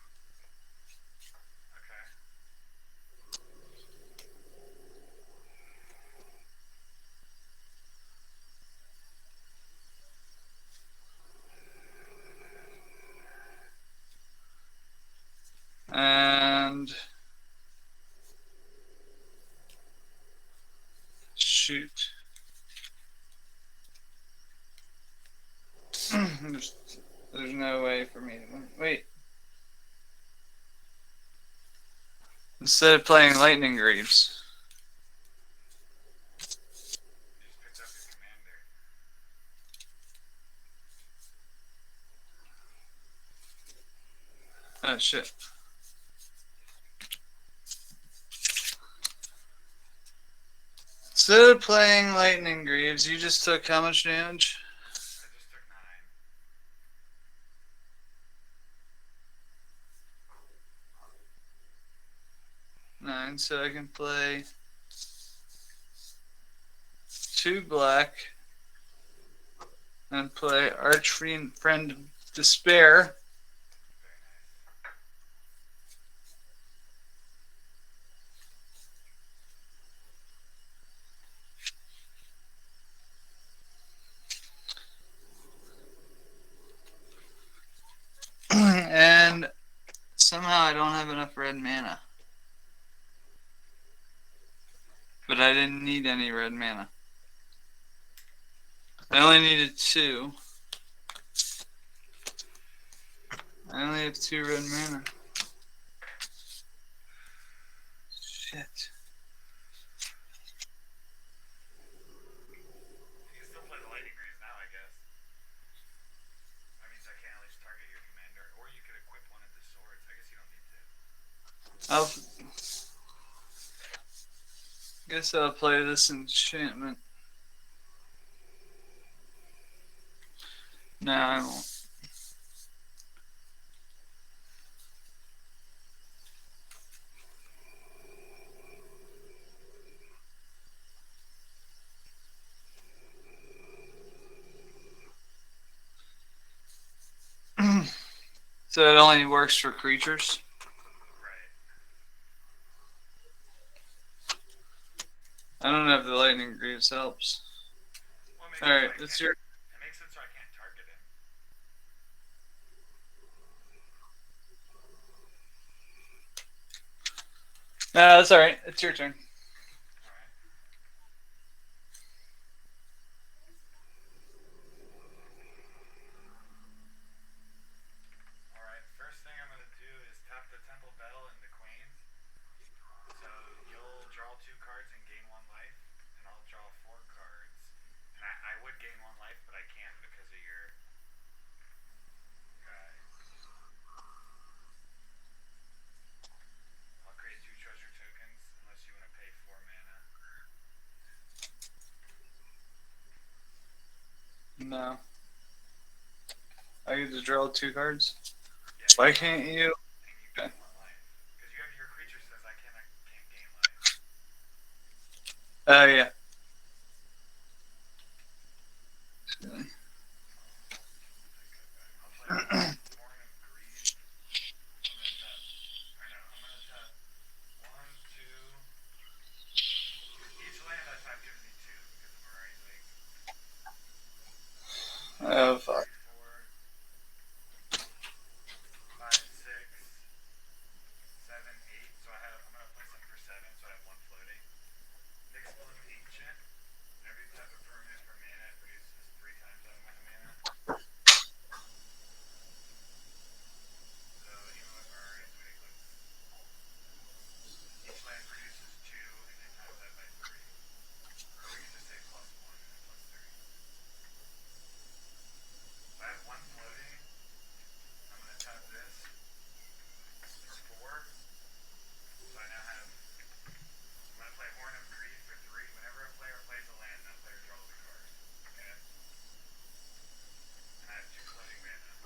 And shoot. There's no way for me to wait. Instead of playing lightning greaves. You just picked up your commander. Oh shit. Instead of playing lightning greaves, you just took how much damage? I just took 9. 9, so I can play 2 black and play Archfiend Despair. And somehow I don't have enough red mana. But I didn't need any red mana. I only needed 2. I only have 2 red mana. Shit. You can still play the lightning greaves now, I guess. That means I can at least target your commander, or you could equip one of the swords. I guess you don't need to. Guess I'll play this enchantment. No, I won't. So it only works for creatures? Right. I don't know if the lightning greaves helps. Well, Alright, it's your... It makes it so I can't target him. No, that's alright. It's your turn. Alright, first thing I'm going to do is tap the Temple Bell and the Queens. So you'll draw 2 cards and gain 1 life, and I'll draw 4 cards. And I would gain 1 life, but I can't because of your guys. I'll create 2 treasure tokens unless you want to pay 4 mana. No. I get to draw 2 cards? Yeah, Why can't you? and you gain 1 life. Because you have your creature says I can't gain life. Oh, yeah. I'll play Horn of Greed. I'm gonna tap 1, 2. Each land I tap gives me 2 because of Mirari's League.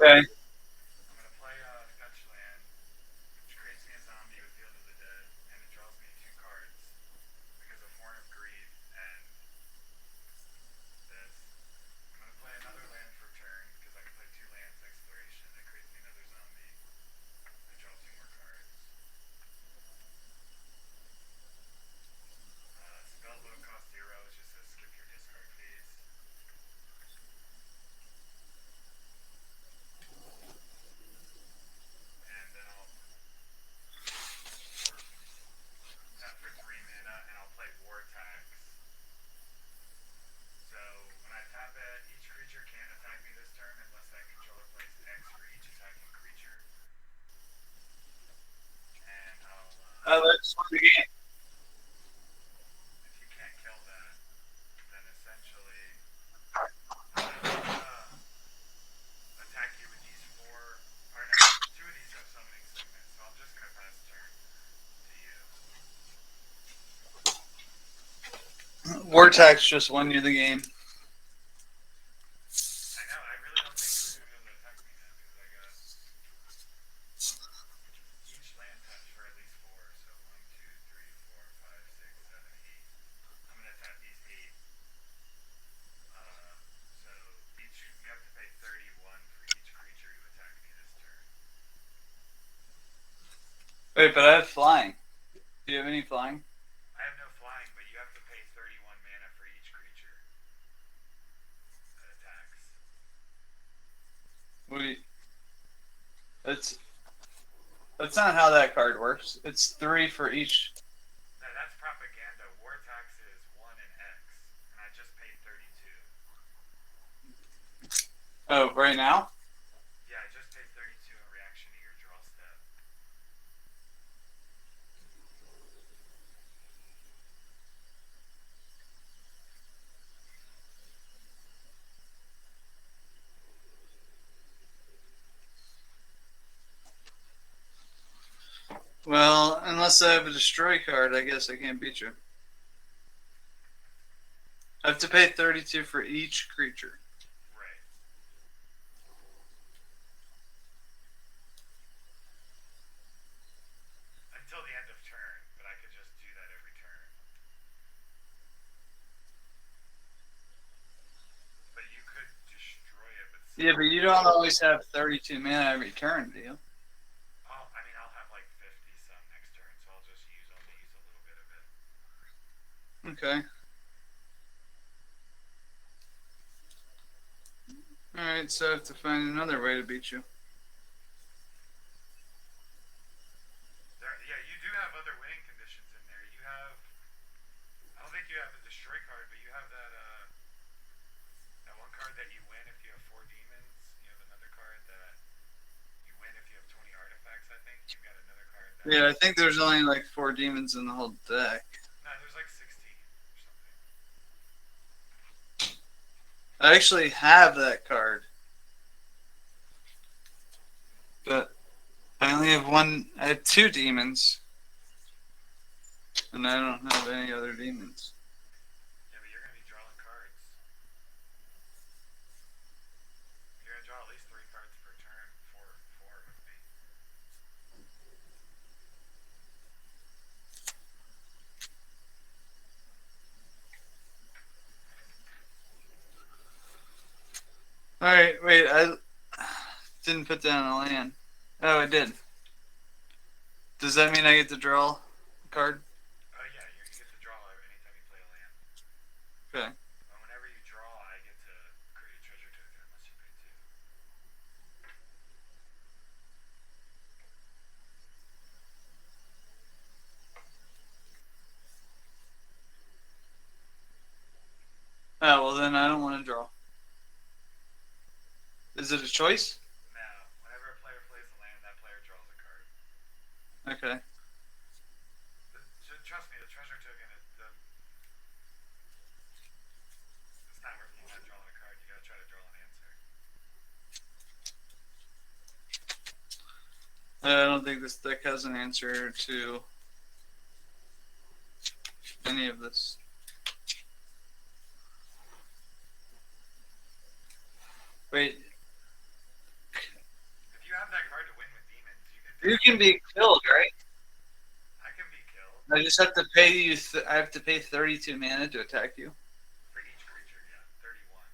Okay. I'm gonna play a fetch land, which creates me a zombie with Field of the Dead, and it draws me 2 cards because of Horn of Greed and this. I'm gonna play another land for turn because I can play 2 lands exploration. That creates me another zombie. I draw 2 more cards. Spellbook costs 0. It just says skip your discard phase. And then I'll tap for 3 mana and I'll play War Tax. So when I tap it, each creature can't attack me this turn unless that controller plays X for each attacking creature. And I'll Let's win the game. if you can't kill that, then essentially I'm gonna attack you with these 4. Or no, 2 of these have summoning sickness, so I'm just gonna pass turn to you. Vortex just won you the game. I know. I really don't think you were gonna be able to attack me now because I got each land touch for at least 4. So 1, 2, 3, 4, 5, 6, 7, 8. I'm gonna attack these 8. So each you have to pay 31 for each creature to attack me this turn. Wait, but I have flying. Do you have any flying? I have no flying, but you have to pay 31 mana for each creature that attacks. That's not how that card works. It's 3 for each. No, that's propaganda. War tax is 1 and X, and I just paid 32. Oh, right now? Yeah, I just paid 32 in reaction to your draw step. Well, unless I have a destroy card, I guess I can't beat you. I have to pay 32 for each creature. Right. Until the end of turn, but I could just do that every turn. But you could destroy it, but Yeah, but you don't always have 32 mana every turn, do you? I mean, I'll have like 50 some next turn, so I'll just only use a little bit of it. Okay. Alright, so I have to find another way to beat you. Yeah, you do have other winning conditions in there. You have, I don't think you have a destroy card, but you have that one card that you win if you have 4 demons. You have another card that you win if you have 20 artifacts. I think you've got another card that. Yeah, I think there's only like 4 demons in the whole deck. No, there's like 16 or something. I actually have that card. But I only have one. I have 2 demons. And I don't have any other demons. Yeah, but you're going to be drawing cards. You're going to draw at least 3 cards per turn. 4 with me. Alright, wait, I didn't put down a land. Oh, I did. Does that mean I get to draw a card? Oh, yeah, you get to draw anytime you play a land. Okay. Whenever you draw, I get to create a treasure token unless you pay 2. Oh, well then I don't want to draw. Is it a choice? No, whenever a player plays a land, that player draws a card. Okay. Trust me, the treasure token, it's not worth you not drawing a card. You gotta try to draw an answer. I don't think this deck has an answer to any of this. Wait. You can be killed, right? I can be killed. I just have to pay you. I have to pay 32 mana to attack you. For each creature, yeah, 31.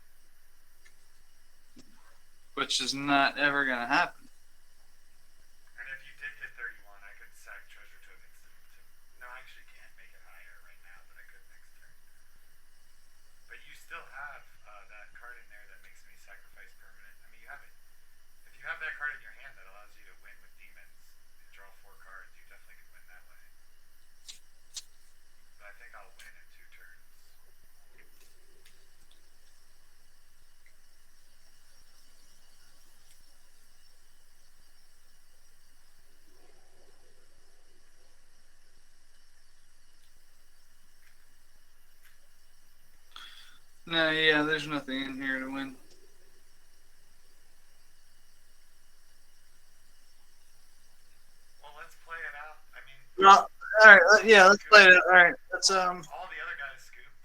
Which is not ever gonna happen. And if you did get 31, I could sack treasure tokens to no, I actually can't make it higher right now, but I could next turn. But you still have that card in there that makes me sacrifice permanent. I mean, you have it. If you have that card in your hand that allows you to win with demons and draw 4 cards, you definitely can win that way. But I think I'll win in 2 turns. No, yeah, there's nothing in here to win. Well, let's play it out. I mean, Well, all right, yeah, let's play it. All right, let's all the other guys scooped.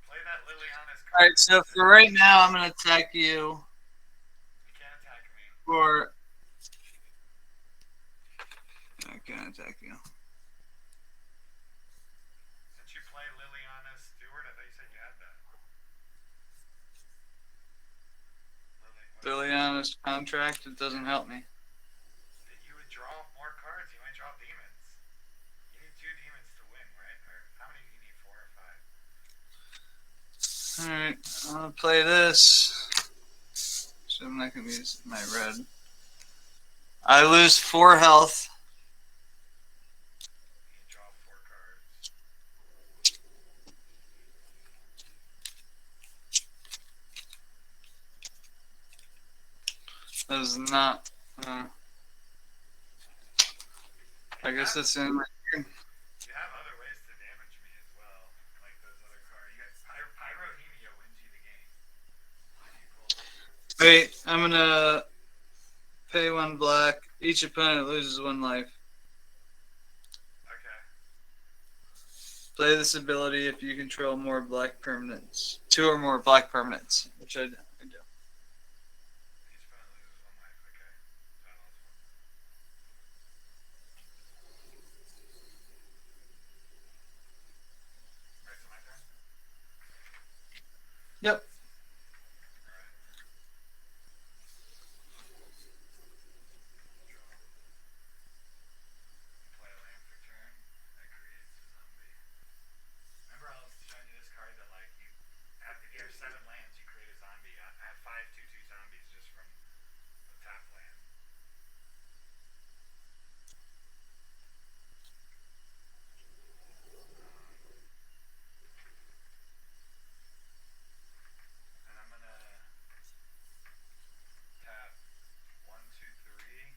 Play that Liliana's card. All right, so for right now, I'm gonna attack you. You can't attack me. For I can't attack you. Since you play Liliana's Steward, I thought you said you had that. Liliana's contract, it doesn't help me. You would draw more cards. You might draw demons. You need 2 demons to win, right? Or how many do you need? 4 or 5? Alright, I'm gonna play this. So I'm not gonna use my red. I lose 4 health. You draw 4 cards. That is not. I guess that's in my turn. You have other ways to damage me as well, like those other cards. You got Pyrohemia wins you the game. Wait, I'm gonna pay 1 black. Each opponent loses 1 life. Okay. Play this ability if you control more black permanents. 2 or more black permanents, which I do. Each opponent loses 1 life. Okay. Alright, so my turn? Yep. Play a land for turn. That creates a zombie. Remember I was showing you this card that like you have if you have 7 lands, you create a zombie. I have 5/2/2 zombies just from the tap land. And I'm gonna tap 1, 2, 3,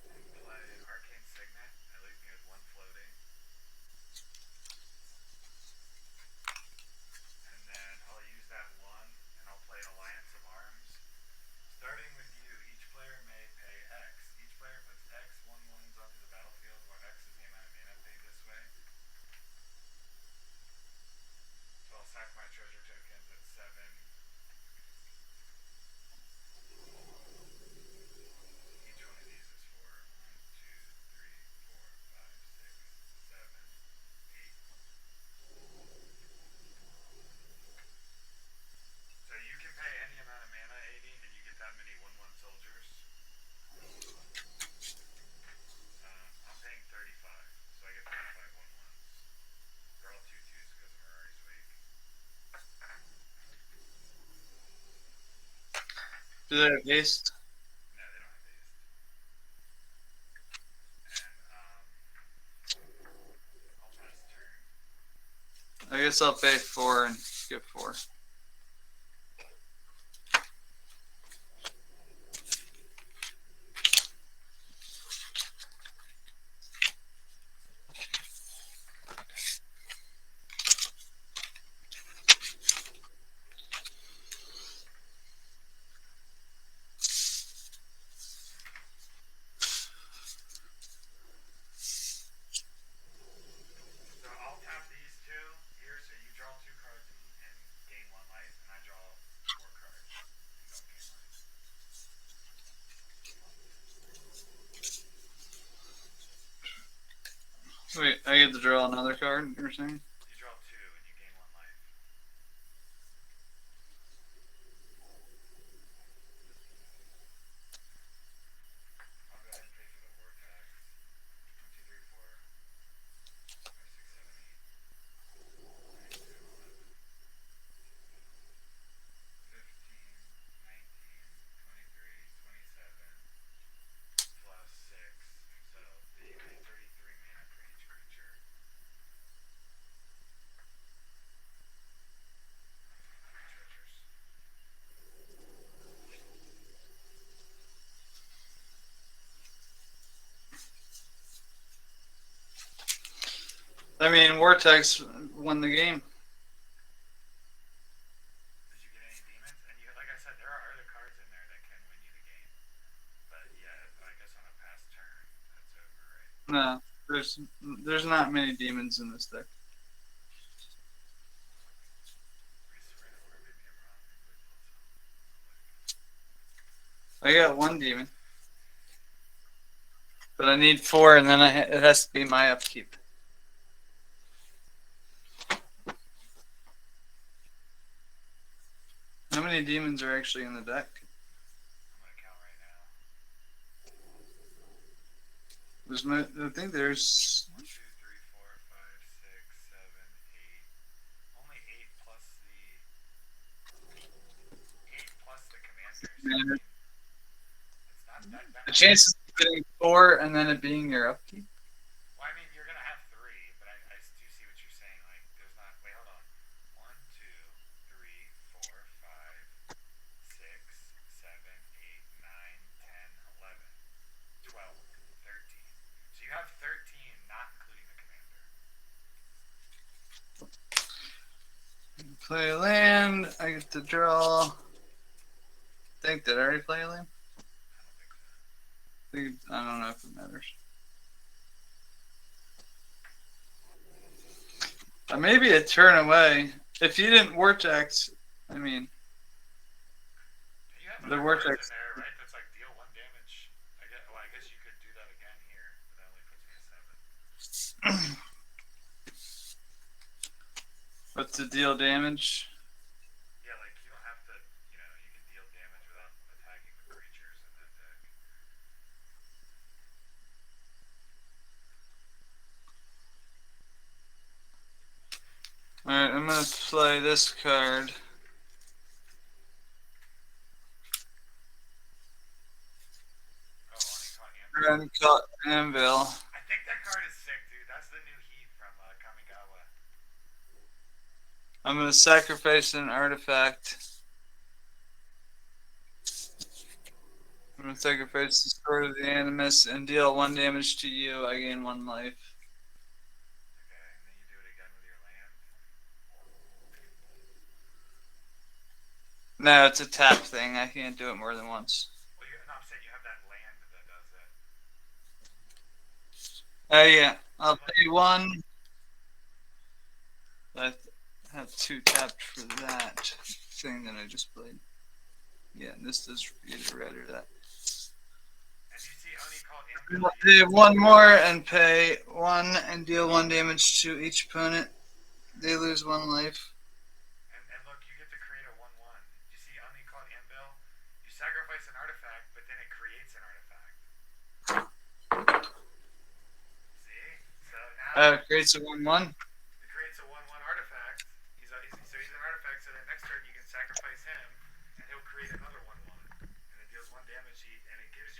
and play Arcane Signet. That leaves me with 1 floating. And then I'll use that 1, and I'll play Alliance of Arms. Starting with you, each player may pay X. Each player puts X 1/1s onto the battlefield, where X is the amount of mana paid this way. So I'll sack my treasure tokens at 7. Each one of these is for 1, 2, 3, 4, 5, 6, 7, 8. So you can pay any amount of mana, 80, and you get that many 1/1 soldiers. I'm paying 35, so I get 35 1/1s. They're all 2/2s because of Mirari's Wake. Do they have haste? No, they don't have haste. And I'll pass turn. I guess I'll pay 4 and get 4. So I'll tap these 2 here, so you draw 2 cards and gain Wait, I get to draw another card, you're saying? You draw 2 and you gain 1 life. I'll go ahead and pay for the vortex. 1, 2, 3, 4, 5, 6, 7, 8, 9, 10, 11, 15, 19, 23, 27, plus 6. So you pay 33 mana for each creature. Treasures. I mean, Vortex won the game. Did you get any demons? And you, like I said, there are other cards in there that can win you the game. But yeah, I guess on a past turn, that's over, right? No, there's not many demons in this deck. I got 1 demon, but I need 4, and then it has to be my upkeep. How many demons are actually in the deck? I'm gonna count right now. I think there's 1, 2, 3, 4, 5, 6, 7, 8. Only 8 plus the commanders. It's not that the chances of getting 4 and then it being your upkeep. Well, I mean, you're gonna have 3, but I do see what you're saying. Like, there's not. Wait, hold on. 1, 2, 3, 4, 5, 6, 7, 8, 9, 10, 11, 12, 13. So you have 13, not including the commander. Play a land. I get to draw. Did I already play a land? I don't know if it matters. Maybe a turn away. If you didn't Vortex, I mean, You have the other cards Vortex. in there, right? That's like deal 1 damage. I guess you could do that again here, but that only puts me at 7. But to deal damage. Yeah, like you don't have to. You know, you can deal damage without attacking the creatures in that deck. Alright, I'm gonna play this card. Caught Anvil. I think that card is sick, dude. That's the new heat from Kamigawa. I'm gonna sacrifice an artifact. I'm gonna sacrifice the Sword of the Animus and deal 1 damage to you. I gain 1 life. Okay, and then you do it again with your land. No, it's a tap thing. I can't do it more than once. Well, no, I'm saying you have that land that does it. Oh yeah, I'll pay 1. I have 2 tapped for that thing that I just played. Yeah, and this does either red or that. And you see Oni called I'll pay 1 more and pay 1 and deal 1 damage to each opponent. They lose 1 life. And look, you get to create a 1/1. You see Oni called Anvil? You sacrifice an artifact, but then it creates an artifact. See? So now It creates a 1/1. it creates a 1/1 artifact. He's an artifact, so then next turn you can sacrifice him, and he'll create another 1/1. And it deals 1 damage and it deals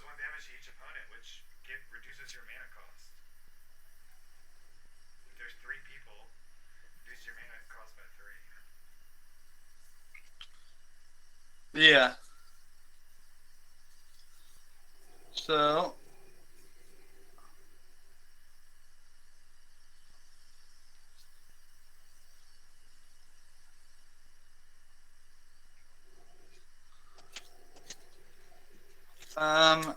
1 damage to each opponent, which reduces your mana cost. If there's 3 people, reduce your mana cost by 3, you know? Yeah. So I'm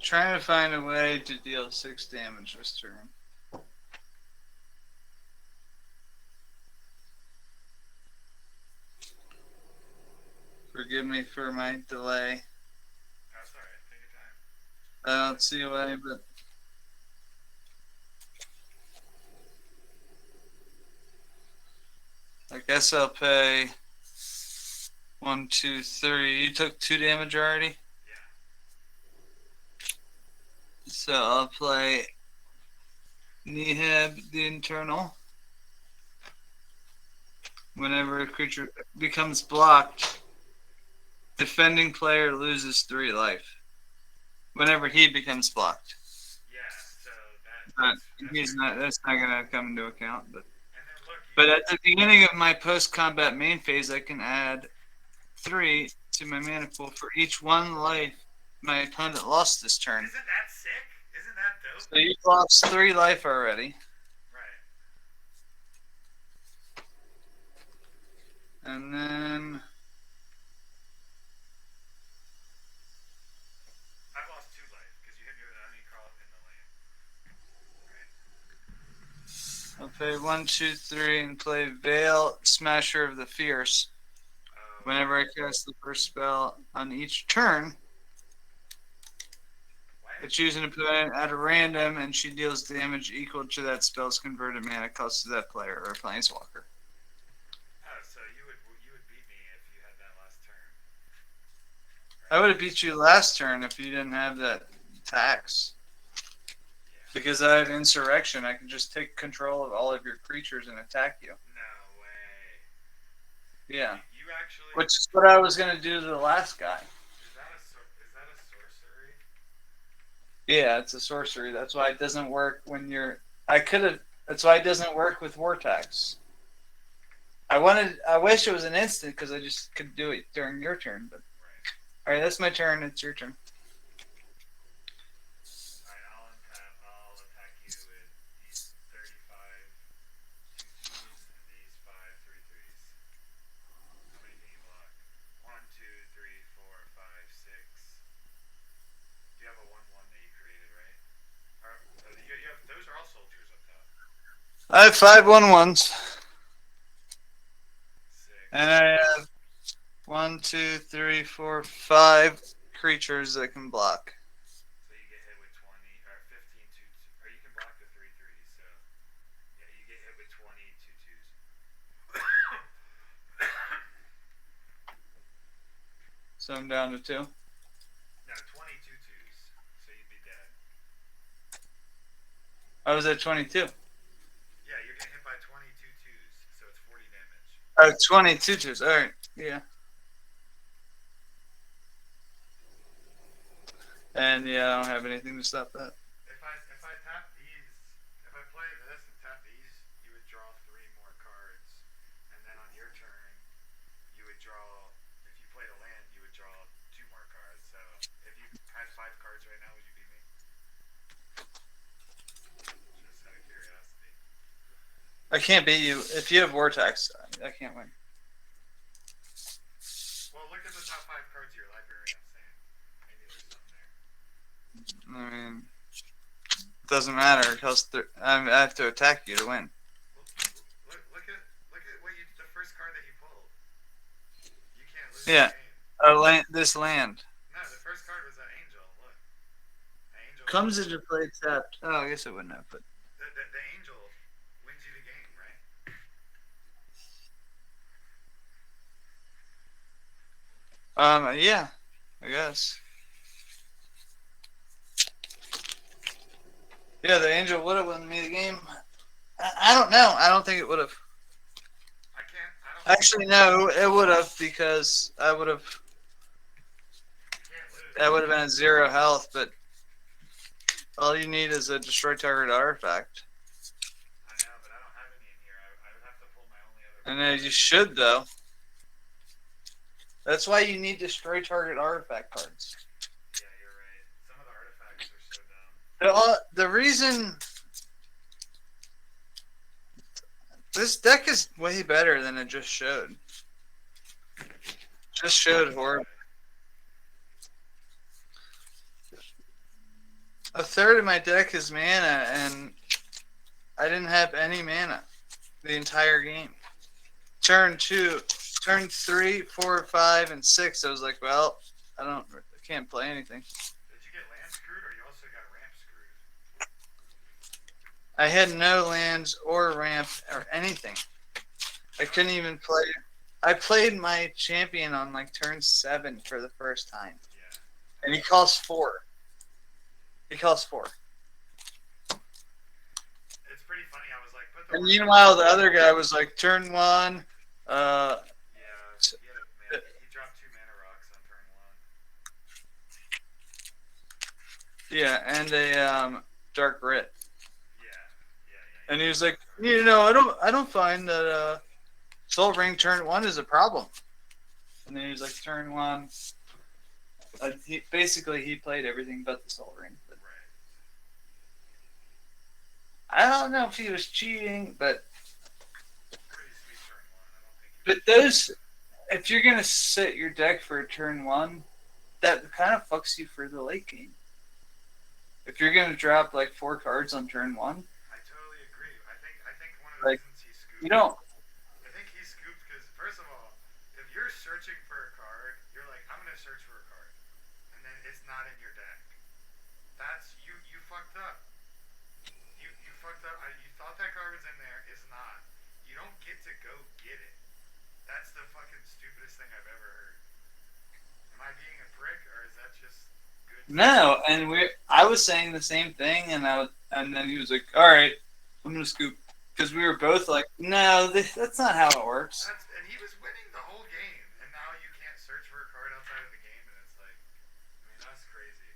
trying to find a way to deal 6 damage this turn. Forgive me for my delay. That's all right. Take your time. I don't see why, but I guess I'll pay 1, 2, 3. You took 2 damage already? Yeah. So I'll play Nihab the Internal. Whenever a creature becomes blocked, defending player loses 3 life. Whenever he becomes blocked. Yeah, so That's not gonna come into account, but and then look, but at the beginning of my post-combat main phase, I can add 3 to my mana pool for each 1 life my opponent lost this turn. Isn't that sick? Isn't that dope? So you've lost 3 life already. Right. And then I've lost 2 life because you hit me with an unicrawl in the lane. Right. I'll play 1, 2, 3 and play Veil, Smasher of the Fierce. Whenever I cast the first spell on each turn, I choose an opponent at a random, and she deals damage equal to that spell's converted mana cost to that player or planeswalker. Oh, so you would beat me if you had that last turn. I would have beat you last turn if you didn't have that tax. Yeah. Because I have Insurrection, I can just take control of all of your creatures and attack you. No way. Yeah. You actually. Which is what I was going to do to the last guy. Is that a sorcery? Yeah, it's a sorcery. That's why it doesn't work when you're. That's why it doesn't work with War Tax. I wish it was an instant because I just could do it during your turn. But Right. all right, that's my turn. It's your turn. Alright, I'll untap. I'll attack you with these 35 2/2s and these 5 3/3s. How many can you block? 1, 2, 3, 4, 5, 6. You have a 1/1 that you created, right? Or, you have, those are all soldiers up top. I have 5 1/1s. 6. And I have 1, 2, 3, 4, 5 creatures that can block. So you get hit with 20 or 15 or you can block the 3/3s. So yeah, you get hit with 20 2/2s. So I'm down to 2. No, 20 2/2s. So you'd be dead. I was at 22. Yeah, you're getting hit by 20 2/2s, so it's 40 damage. Oh, 22 twos. All right. Yeah. And yeah, I don't have anything to stop that. If I tap these, if I play this and tap these, you would draw 3 more cards, and then on your turn, you would draw. If you played a land, you would draw 2 more cards. So if you had 5 cards right now, would you beat me? Just out of curiosity. I can't beat you. If you have Vortex, I can't win. Well, look at the top 5 cards of your library. I'm saying maybe there's something there. I mean, it doesn't matter because I have to attack you to win. Look at what the first card that you pulled. You can't lose Yeah. the game. This land No, the first card was that angel. Look, the angel comes into play tapped. Oh, I guess it wouldn't have, but the angel wins you the game, right? yeah, I guess. Yeah, the angel would have won me the game. I don't know. I don't think it would have. I don't. Actually, no, it would have because I would have. You can't lose. That would have been at 0 health, but all you need is a destroy target artifact. I know, but I don't have any in here. I would have to pull my only other. And then you should though. That's why you need destroy target artifact cards. Yeah, you're right. Some of the artifacts are so dumb. The reason this deck is way better than it just showed. Just showed horrible. A third of my deck is mana, and I didn't have any mana the entire game. Turn turn 3, 4, 5, and 6, I was like, well, I can't play anything. Did you get land screwed, or you also got ramp screwed? I had no lands or ramp or anything. I couldn't even play. I played my champion on like turn 7 for the first time. Yeah. And he costs 4. He costs 4. It's pretty funny. I was like, put the. And meanwhile, the other guy was like, turn 1. Yeah, he dropped 2 mana rocks on turn 1. Yeah, and a dark writ. Yeah. And he was like, I don't find that Soul Ring turn 1 is a problem. And then he was like, turn 1. He played everything but the Soul Ring. But Right. I don't know if he was cheating, but Pretty sweet turn 1. I don't think. but those, if you're gonna set your deck for turn 1, that kind of fucks you for the late game. If you're gonna drop like 4 cards on turn 1, I totally agree. I think one of the Like, reasons he scooped. you don't. I think he scooped because, first of all, if you're searching for a card, you're like, I'm gonna search for a card, and then it's not in your deck. That's you. You fucked up. You fucked up. You thought that card was in there. It's not. You don't get to go get it. That's the fucking stupidest thing I've ever heard. Am I being a prick, or is that just good? No, and I was saying the same thing, and then he was like, "All right, I'm gonna scoop," because we were both like, "No, that's not how it works." And he was winning the whole game, and now you can't search for a card outside of the game, and it's like, I mean, that's crazy.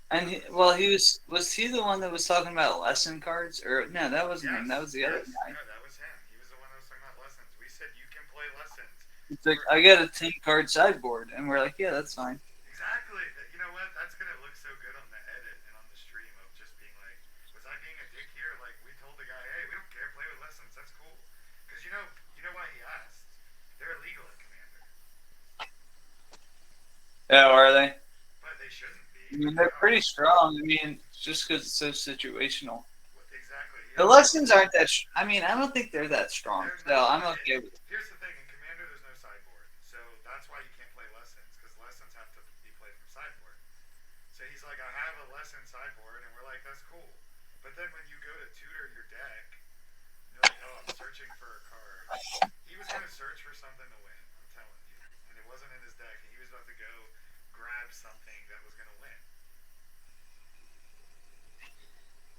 And was he the one that was talking about lesson cards, or no? That wasn't him. That was the other guy. No, that was him. He was the one that was talking about lessons. We said you can play lessons. It's like, I got a 10-card sideboard, and we're like, yeah, that's fine. Exactly. You know what? That's gonna look so good on the edit and on the stream of just being like, was I being a dick here? Like, we told the guy, hey, we don't care, play with lessons. That's cool. Because you know why he asked? They're illegal in Commander. Yeah, are they? But they shouldn't be. I mean, they're pretty strong. I mean, just because it's so situational. Exactly. The lessons aren't that. I mean, I don't think they're that strong. So I'm okay with it. Here's the thing: in Commander, there's no sideboard, so that's why you can't play lessons, because lessons have to be played from sideboard. So he's like, I have a lesson sideboard, and we're like, that's cool. But then when you go to tutor your deck, you're like, oh, I'm searching for a card. He was gonna search for something to win. I'm telling you, and it wasn't in his deck, and he was about to go grab something that was gonna win.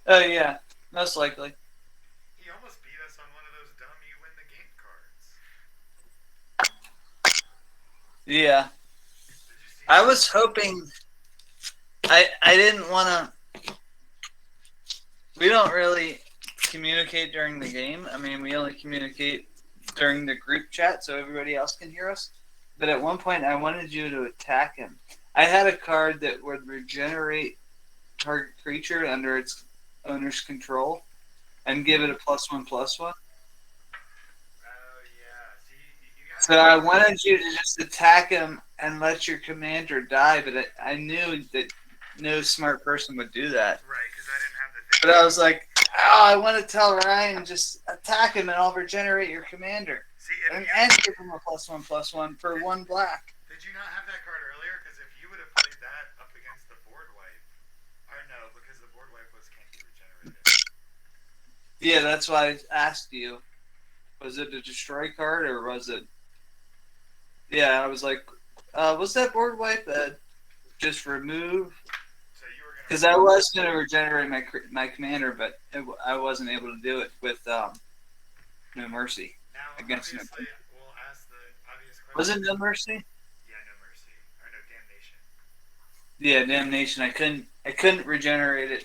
Oh yeah, most likely. He almost beat us on one of those dumb you win the game cards. Yeah, Did you see I that? was hoping. I didn't want to. We don't really communicate during the game. I mean, we only communicate during the group chat so everybody else can hear us. But at one point, I wanted you to attack him. I had a card that would regenerate target creature under its owner's control and give it a +1/+1. Oh yeah. See, you guys. So I wanted you to just attack him and let your commander die, but I knew that no smart person would do that. Right, because I didn't have the thing. But I was like, oh, I want to tell Ryan, just attack him and I'll regenerate your commander. See, And give him a +1/+1 for 1 black. did you not have that card earlier? Because if you would have played that up against the board wipe, or no, because the board wipe can't be regenerated. Yeah, that's why I asked you. Was it a destroy card or was it? Yeah, I was like, was that board wipe just remove? So you were gonna. Because I was going to regenerate my commander, but I wasn't able to do it with No Mercy. Now, against him. obviously, we'll ask the obvious question. Was it No Mercy? Yeah, No Mercy. Or no Damnation. Yeah, Damnation. I couldn't regenerate it